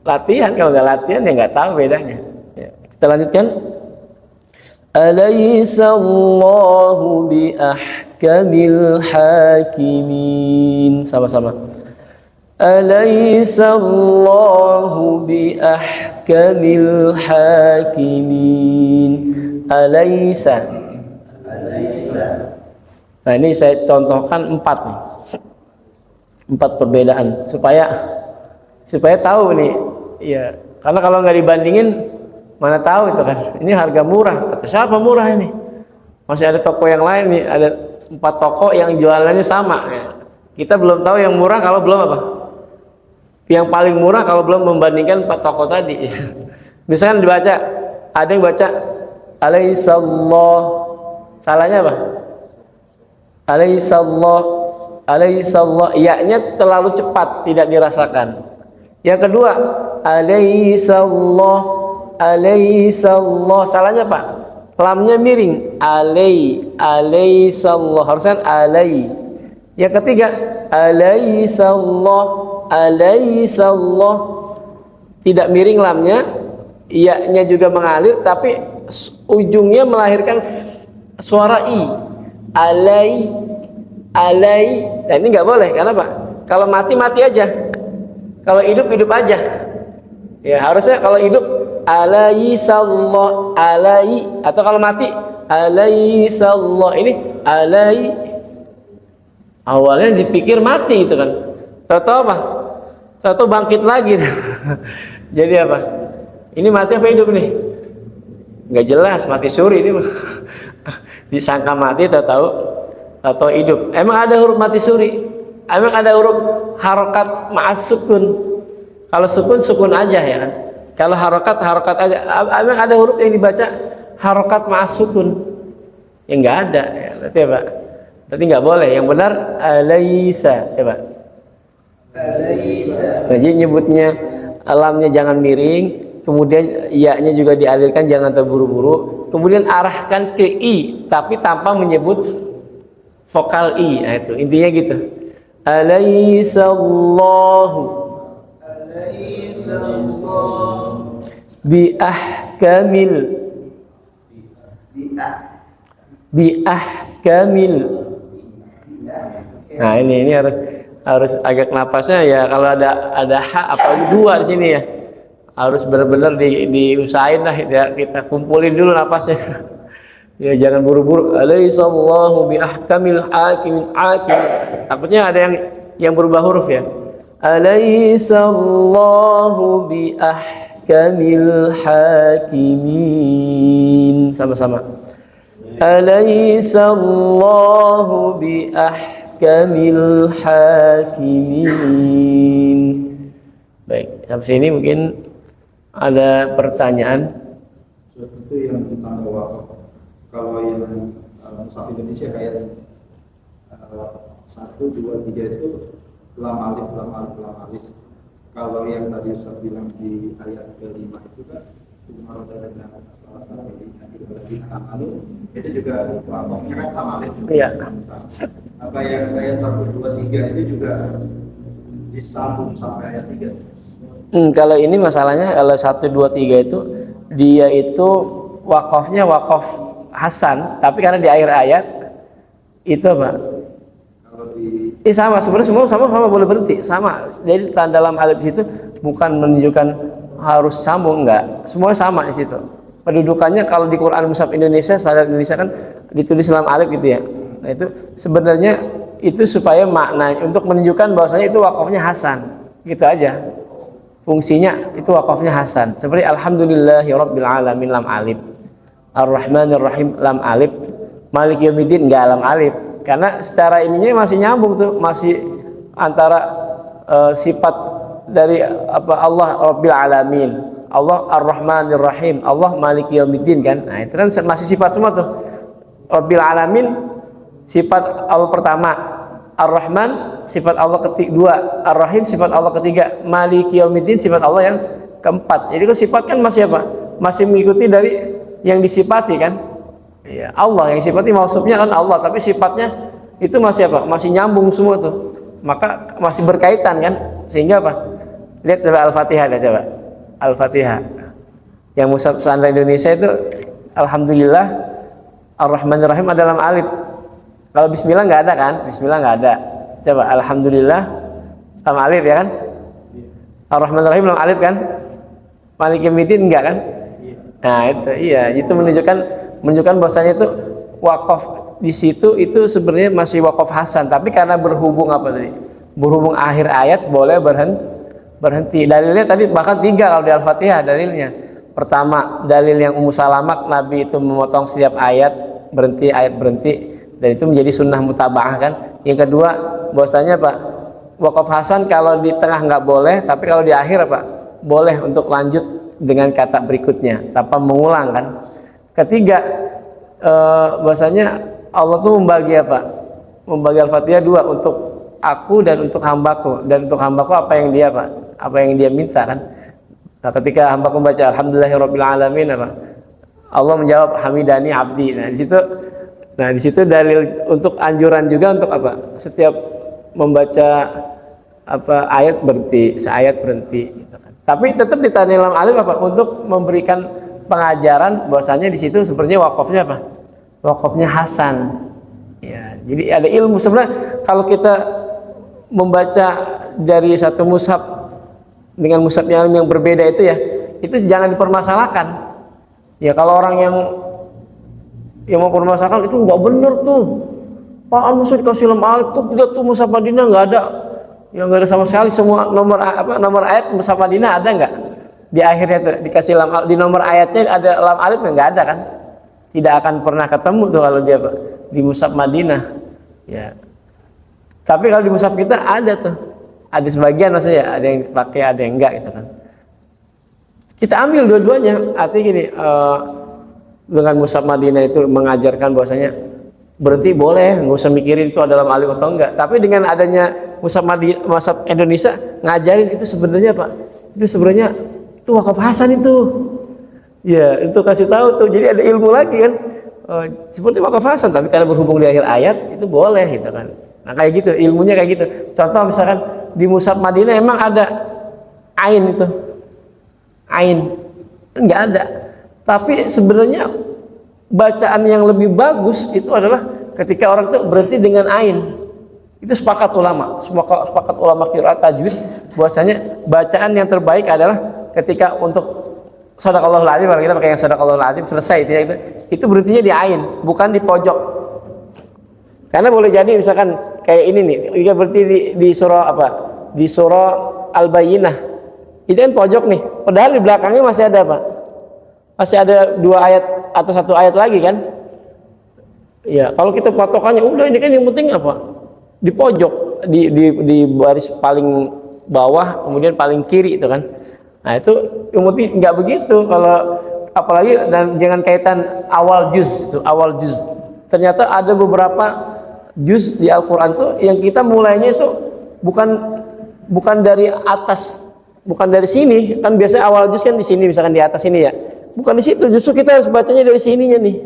latihan. Kalau nggak latihan ya nggak tahu bedanya ya. Kita lanjutkan. Alaihissallahu bi ahkamil hakimin. Sama-sama. Alaihissallahu bi ahkamil hakimin. Alaisa. Nah ini saya contohkan 4 nih. 4 perbedaan supaya tahu nih ya, karena kalau nggak dibandingin mana tahu itu kan ini harga murah, kata siapa murah ini, masih ada toko yang lain nih, ada 4 toko yang jualannya sama ya. Kita belum tahu yang murah kalau belum apa, yang paling murah kalau belum membandingkan 4 toko tadi ya. Misalkan dibaca, ada yang baca alaihissallah, salahnya apa? Alaihissallah, ya-nya terlalu cepat, tidak dirasakan. Yang kedua, alaihissallah, salahnya Pak, lamnya miring, alaihissallah, harusnya alai. Yang ketiga, alaihissallah, tidak miring lamnya, ya-nya juga mengalir, tapi ujungnya melahirkan suara i, alai. Nah ini nggak boleh, karena Pak, kalau mati aja, kalau hidup aja ya. Harusnya kalau hidup alaihissallah, atau kalau mati alaihissallah. Ini alai, awalnya dipikir mati itu kan, tahu apa, tahu bangkit lagi. Jadi apa, ini mati apa hidup nih, nggak jelas, mati suri ini. Disangka mati, tahu hidup. Emang ada huruf mati suri? Emang ada huruf harokat ma'as sukun? Kalau sukun aja ya kan. Kalau harokat aja. Emang ada huruf yang dibaca harokat ma'as sukun? Ya nggak ada ya. Berarti apa? Berarti nggak boleh. Yang benar alaisa. Coba. Alaisa. Jadi nyebutnya lamnya jangan miring, kemudian ya-nya juga dialirkan, jangan terburu-buru. Kemudian arahkan ke i, tapi tanpa menyebut vokal i. Nah itu intinya gitu. Alaihissallahu bi ahkamil. Nah ini harus agak napasnya ya. Kalau ada ha apa dua di sini ya, harus benar-benar diusahain lah ya, kita kumpulin dulu napasnya. Ya jangan buru-buru. Alaihissallahu bi ahkamil hakim. Takutnya ada yang berubah huruf ya. Alaihissallahu bi ahkamil hakimin. Sama-sama. Alaihissallahu bi ahkamil hakimin. Baik, sampai sini mungkin ada pertanyaan. Itu yang tentang wakaf. Kalau yang mushaf Indonesia kayak 1, 2, 3 itu lam alif. Kalau yang tadi Ustaz bilang di ayat ke-5 itu kan cuma roda dan salah satu di amalu itu juga wakafnya kan lam alif. Iya. Apa yang ayat 1, 2, 3 itu juga disambung sampai ayat 3. Kalau ini masalahnya kalau 1, 2, 3 itu dia itu wakafnya wakaf hasan, tapi karena di akhir ayat itu apa? Sama sebenarnya, semua sama boleh berhenti sama. Jadi tanda lam alif situ bukan menunjukkan harus sambung, enggak. Semua sama di situ. Pendudukannya kalau di Quran Mushaf Indonesia, standar Indonesia kan ditulis lam alif gitu ya. Nah itu sebenarnya itu supaya makna untuk menunjukkan bahwasanya itu wakafnya hasan. Gitu aja. Fungsinya itu wakafnya hasan. Seperti alhamdulillahirabbil alamin lam alif. Ar-Rahmanir Rahim lam alif, Malik Yaumiddin enggak lam alif, karena secara ininya masih nyambung tuh, masih antara sifat dari apa Allah Rabbil Alamin, Allah Ar-Rahmanir Rahim, Allah Maliki Yaumiddin kan. Nah, itu kan masih sifat semua tuh. Rabbil Alamin sifat Allah pertama, Ar-Rahman sifat Allah kedua, Ar-Rahim sifat Allah ketiga, Maliki Yaumiddin sifat Allah yang keempat. Jadi kan sifat kan masih apa? Masih mengikuti dari yang disifati kan. Ya, Allah yang sifati maksudnya kan Allah, tapi sifatnya itu masih apa? Masih nyambung semua tuh. Maka masih berkaitan kan? Sehingga apa? Lihat coba Al-Fatihah dah coba. Al-Fatihah. Yang mushaf Standar Indonesia itu alhamdulillah Ar-Rahmanir Rahim ada dalam alif. Kalau bismillah nggak ada kan? Bismillah nggak ada. Coba alhamdulillah dalam alif ya kan? Ar-Rahmanir Rahim dalam alif kan? Maliki Yaumiddin enggak kan? Nah, itu iya, itu menunjukkan bahwasanya itu wakaf di situ itu sebenarnya masih wakaf hasan, tapi karena berhubung apa tadi? Berhubung akhir ayat boleh berhenti. Dalilnya tadi bahkan 3 kalau di Al-Fatihah dalilnya. Pertama, dalil yang Ummu Salamah Nabi itu memotong setiap ayat berhenti dan itu menjadi sunnah mutaba'ah kan. Yang kedua, bahwasanya Pak, wakaf hasan kalau di tengah nggak boleh, tapi kalau di akhir apa? Boleh untuk lanjut dengan kata berikutnya tanpa mengulang kan. Ketiga, bahwasanya Allah tuh membagi apa? Membagi Al-Fatihah 2 untuk aku dan untuk hambaku, dan untuk hambaku apa yang dia Pak? Apa yang dia minta kan? Nah, ketika hambaku membaca alhamdulillahirabbil alamin apa? Allah menjawab hamidani abdi. Nah, di situ dalil untuk anjuran juga untuk apa? Setiap membaca apa ayat berhenti, seayat berhenti gitu kan. Tapi tetap ditanya dalam alim apa? Untuk memberikan pengajaran bahwasanya di situ sebenarnya wakafnya apa? Wakafnya hasan. Ya, jadi ada ilmu sebenarnya kalau kita membaca dari satu mushaf dengan mushaf yang berbeda itu ya, itu jangan dipermasalahkan. Ya kalau orang yang mau permasalahkan itu nggak bener tuh. Apaan maksud dikasih lam alif tuh, lihat tuh mushaf Madinah nggak ada. Yang nggak ada sama sekali, semua nomor ayat mushaf Madinah ada nggak? Di akhirnya tuh dikasih lam alif, di nomor ayatnya ada lam alif nggak ada kan? Tidak akan pernah ketemu tuh kalau dia di mushaf Madinah. Ya. Tapi kalau di mushaf kita ada tuh. Ada sebagian maksudnya, ada yang pakai, ada yang enggak gitu kan. Kita ambil dua-duanya. Artinya gini, dengan mushaf Madinah itu mengajarkan bahwasanya berhenti boleh, nggak usah mikirin itu ada dalam alif atau enggak. Tapi dengan adanya mushaf Indonesia ngajarin itu sebenarnya Pak, itu sebenarnya itu wakaf hasan itu. Ya, itu kasih tahu tuh. Jadi ada ilmu lagi kan. Seperti wakaf hasan, tapi karena berhubung di akhir ayat itu boleh gitu kan. Nah kayak gitu, ilmunya kayak gitu. Contoh misalkan di mushaf Madinah emang ada ain itu, ain nggak ada. Tapi sebenarnya bacaan yang lebih bagus itu adalah ketika orang itu berhenti dengan ain. Itu sepakat ulama qiraat tajwid bahwasanya bacaan yang terbaik adalah ketika untuk shadaqallahul adzim, kalau kita pakai yang shadaqallahul adzim selesai itu berhentinya di ain, bukan di pojok. Karena boleh jadi misalkan kayak ini nih, dia berhenti di surah apa? Di surah Al-Bayyinah. Itu kan pojok nih. Padahal di belakangnya masih ada apa? Masih ada 2 ayat atau 1 ayat lagi kan? Ya, kalau kita patokannya udah ini kan yang penting apa? Di pojok, di baris paling bawah, kemudian paling kiri itu kan. Nah, itu yang penting nggak begitu kalau apalagi dan jangan kaitan awal juz itu, awal juz. Ternyata ada beberapa juz di Al-Quran tuh yang kita mulainya itu bukan dari atas, bukan dari sini kan. Biasanya awal juz kan di sini, misalkan di atas ini ya, bukan di situ. Justru kita harus bacanya dari sininya nih.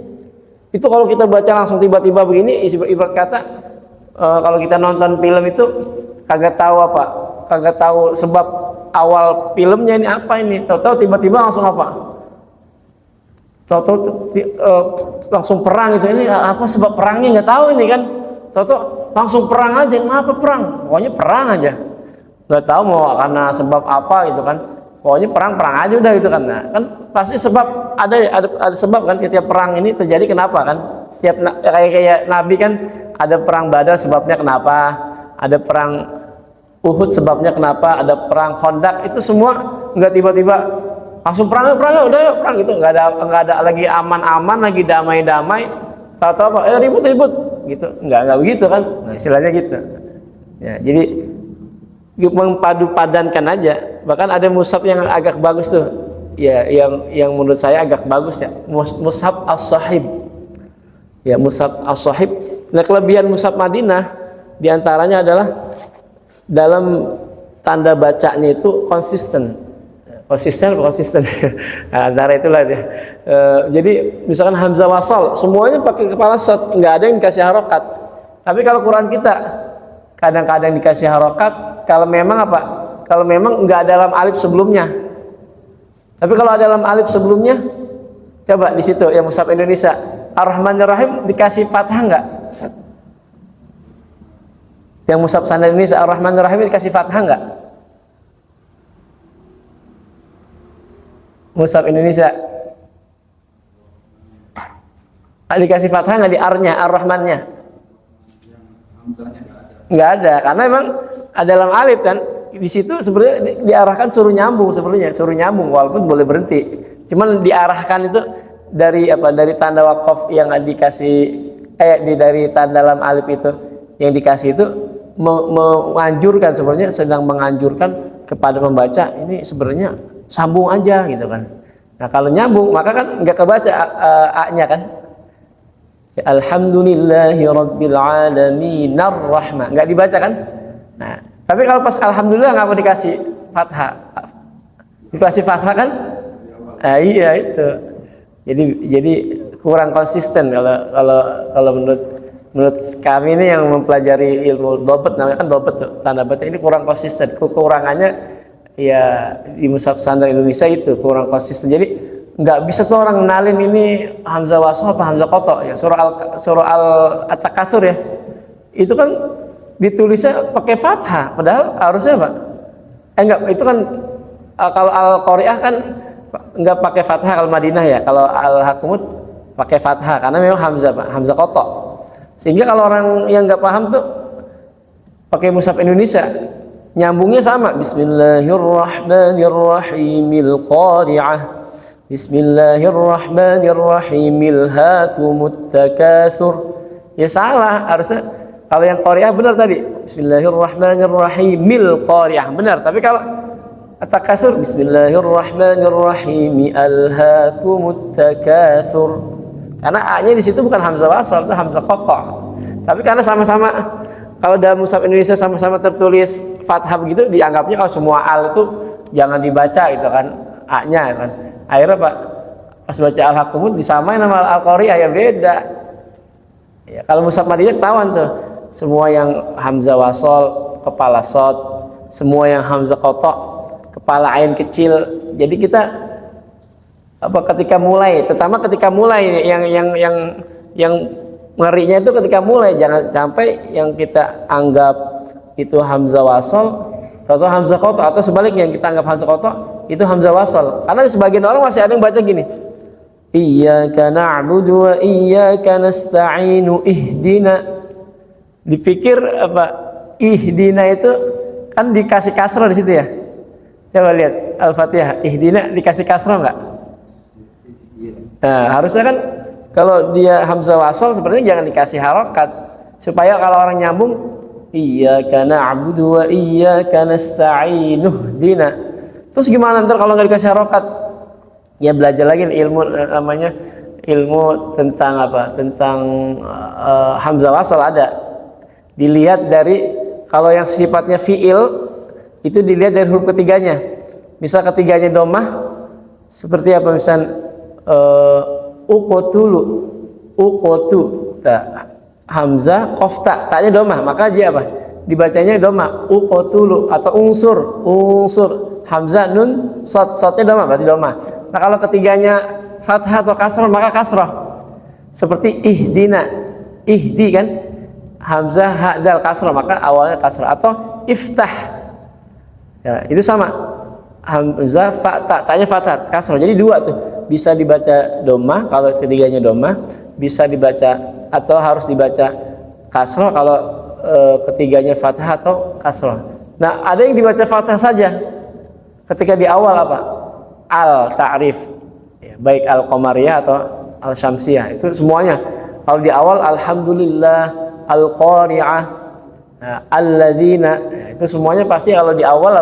Itu kalau kita baca langsung tiba-tiba begini, ibarat kata kalau kita nonton film itu kagak tahu sebab awal filmnya ini apa ini, tahu-tahu tiba-tiba langsung apa? Tahu-tahu langsung perang itu, ini apa sebab perangnya nggak tahu ini kan? Tahu-tahu langsung perang aja, kenapa perang? Pokoknya perang aja, nggak tahu mau karena sebab apa gitu kan? Pokoknya perang aja udah gitu kan? Nah, kan pasti sebab ada sebab kan, setiap perang ini terjadi kenapa kan? Setiap kayak Nabi kan ada perang Badar sebabnya kenapa? Ada perang Uhud sebabnya kenapa? Ada perang Khandaq, itu semua nggak tiba-tiba langsung perang udah yuk perang gitu, nggak ada lagi aman-aman, lagi damai-damai, tahu-tahu apa ribut gitu, nggak begitu kan. Nah, istilahnya gitu ya. Jadi mempadu padankan aja. Bahkan ada mushaf yang agak bagus tuh, ya yang menurut saya agak bagus ya, mushaf as-sahib. Ya, mushaf as-sahib. Nah, kelebihan mushaf Madinah diantaranya adalah dalam tanda bacanya itu konsisten. Konsisten. Nah, antara itulah dia. Jadi misalkan hamzah wasal semuanya pakai kepala shad, nggak ada yang dikasih harokat. Tapi kalau Quran kita kadang-kadang dikasih harokat kalau memang apa? Kalau memang nggak ada dalam alif sebelumnya. Tapi kalau ada dalam alif sebelumnya, coba di situ yang mushaf Indonesia Ar-Rahmanir Rahim dikasih fathah nggak? Yang mushaf Standar Indonesia Ar-Rahmanir Rahim dikasih fathah nggak? Mushaf Indonesia dikasih fathah nggak di R-nya, Ar-Rahmannya? Nggak ada, karena memang ada dalam alif kan. Di situ sebenarnya diarahkan suruh nyambung walaupun boleh berhenti. Cuman diarahkan itu dari apa? Dari tanda wakaf yang dikasih dari tanda dalam alif itu yang dikasih itu menganjurkan, sebenarnya sedang menganjurkan kepada pembaca ini sebenarnya sambung aja gitu kan. Nah, kalau nyambung maka kan nggak kebaca a-nya kan. Ya, alhamdulillahi rabbil alamin ar-rahman, nggak dibaca kan. Nah, tapi kalau pas alhamdulillah nggak mau dikasih fathah, dikasih fathah kan? Iya itu. Jadi kurang konsisten kalau menurut kami ini yang mempelajari ilmu dobet, namanya kan dobet tuh, tanda baca ini kurang konsisten. Kekurangannya ya di mushaf Standar Indonesia itu kurang konsisten. Jadi nggak bisa tuh orang kenalin ini hamzah wasl apa hamzah qata ya. Surah At-Takatsur ya. Itu kan ditulisnya pakai fathah, padahal harusnya apa? Enggak, itu kan kalau Al-Qari'ah kan enggak pakai fathah kalau Madinah ya. Kalau Al-Hakumut pakai fathah karena memang hamzah, Pak, hamzah qata. Sehingga kalau orang yang enggak paham tuh pakai mushaf Indonesia nyambungnya sama, Bismillahirrahmanirrahimil qari'ah, Bismillahirrahmanirrahimil hakumut takatsur. Ya salah, harusnya kalau yang Qari'ah benar tadi, Bismillahirrahmanirrahimil Qari'ah benar. Tapi kalau At-Takatsur, Bismillahirrahmanirrahim alhaakumut takatsur. Karena A-nya di situ bukan hamzah wasal, itu hamzah qata. Tapi karena sama-sama kalau dalam mushaf Indonesia sama-sama tertulis fathah begitu, dianggapnya kalau semua al itu jangan dibaca gitu kan, A-nya kan. Akhirnya Pak pas baca al-hakumut disamain sama al-Qari'ah ya beda. Ya, kalau mushaf Madinah ketahuan tuh. Semua yang hamzah wasal kepala shad, semua yang hamzah qata kepala ain kecil. Jadi kita ketika mulai, terutama ketika mulai yang ngerinya itu ketika mulai, jangan sampai yang kita anggap itu hamzah wasal atau hamzah qata, atau sebaliknya yang kita anggap hamzah qata itu hamzah wasal. Karena sebagian orang masih ada yang baca gini, iyyaka na'budu wa iyyaka nasta'inu ihdina. Dipikir ihdina itu kan dikasih kasrah di situ ya. Coba lihat Al-Fatihah, ihdina dikasih kasrah enggak? Nah, harusnya kan kalau dia hamzah wasal sebenarnya jangan dikasih harokat, supaya kalau orang nyambung iyyaka na'budu wa iyyaka nasta'inu ihdina. Terus gimana ntar kalau nggak dikasih harokat? Ya belajar lagi ilmu namanya ilmu tentang tentang hamzah wasal ada. Dilihat dari kalau yang sifatnya fiil itu dilihat dari huruf ketiganya. Misal ketiganya domah seperti apa, misal uqotu hamzah qafta, taknya domah, maka dia dibacanya domah, uqotulu. Atau unsur hamzah nun shadnya domah, berarti domah. Nah kalau ketiganya fathah atau kasrah maka kasrah. Seperti ihdina, ihdi kan hamzah ha dal kasrah, maka awalnya kasrah. Atau iftah, ya itu sama, hamzah taknya fathah kasrah. Jadi dua tuh, bisa dibaca domah kalau ketiganya domah, bisa dibaca atau harus dibaca kasrah kalau ketiganya fathah atau kasrah. Nah ada yang dibaca fathah saja ketika di awal al ta'rif, ya, baik al qamariyah atau al syamsiyah, itu semuanya kalau di awal alhamdulillah, al-qari'ah, alladzina, itu semuanya pasti kalau di awal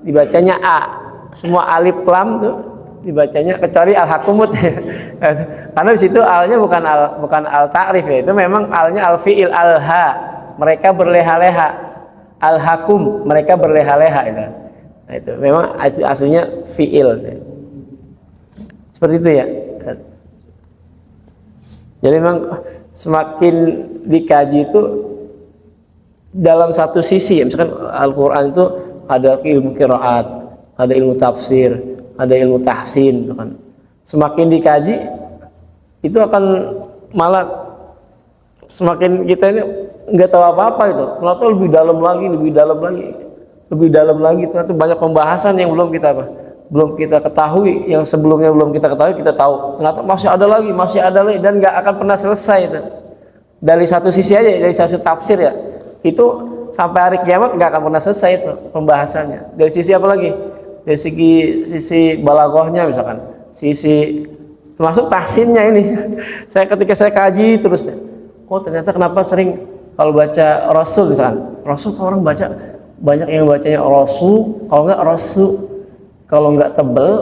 dibacanya a. Semua alif lam tuh dibacanya kecuali al-hakumut ya. Karena di situ alnya bukan al ta'rif ya. Itu memang alnya al fiil al-ha. Mereka berleha-leha. Al-hakum, mereka berleha-leha itu. Nah, itu memang aslinya fiil. Seperti itu ya. Jadi memang semakin dikaji itu dalam satu sisi, misalkan Al-Quran itu ada ilmu qiraat, ada ilmu tafsir, ada ilmu tahsin, gitu kan. Semakin dikaji itu akan malah semakin kita ini nggak tahu apa-apa itu. Ternyata lebih dalam lagi. Ternyata banyak pembahasan yang belum kita ketahui, yang sebelumnya belum kita ketahui kita tahu. Ternyata masih ada lagi dan nggak akan pernah selesai itu. Dari satu sisi aja, dari satu tafsir ya. Itu sampai hari kiamat nggak akan pernah selesai itu pembahasannya. Dari sisi apa lagi? Dari sisi balaghahnya misalkan, termasuk tahsinnya ini. Ketika saya kaji terus, ternyata kenapa sering kalau baca Rasul misalkan, Rasul kalau orang baca banyak yang bacanya Rasul, kalau nggak tebel,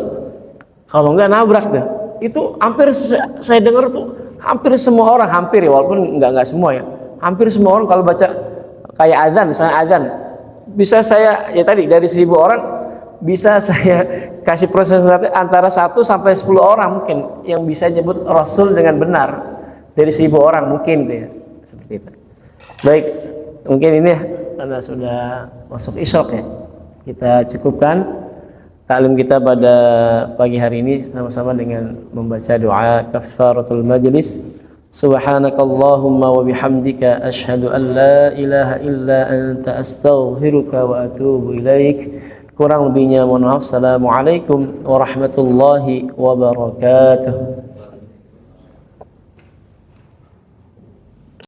kalau nggak nabrak deh. Itu hampir saya dengar tuh hampir semua orang, hampir ya, walaupun nggak semua ya, hampir semua orang kalau baca kayak azan, misalnya azan, bisa saya ya tadi dari 1.000 orang bisa saya kasih proses antara 1 sampai 10 orang mungkin yang bisa nyebut Rasul dengan benar dari 1.000 orang mungkin gitu ya, seperti itu. Baik, mungkin ini ya, karena sudah masuk isyrak ya, kita cukupkan taklim kita pada pagi hari ini sama-sama dengan membaca doa kafaratul majlis. Subhanakallahumma wa bihamdika asyhadu an la ilaha illa anta astaghfiruka wa atubu ilaik. Kurang lebihnya mohon maaf. Assalamualaikum warahmatullahi wabarakatuh.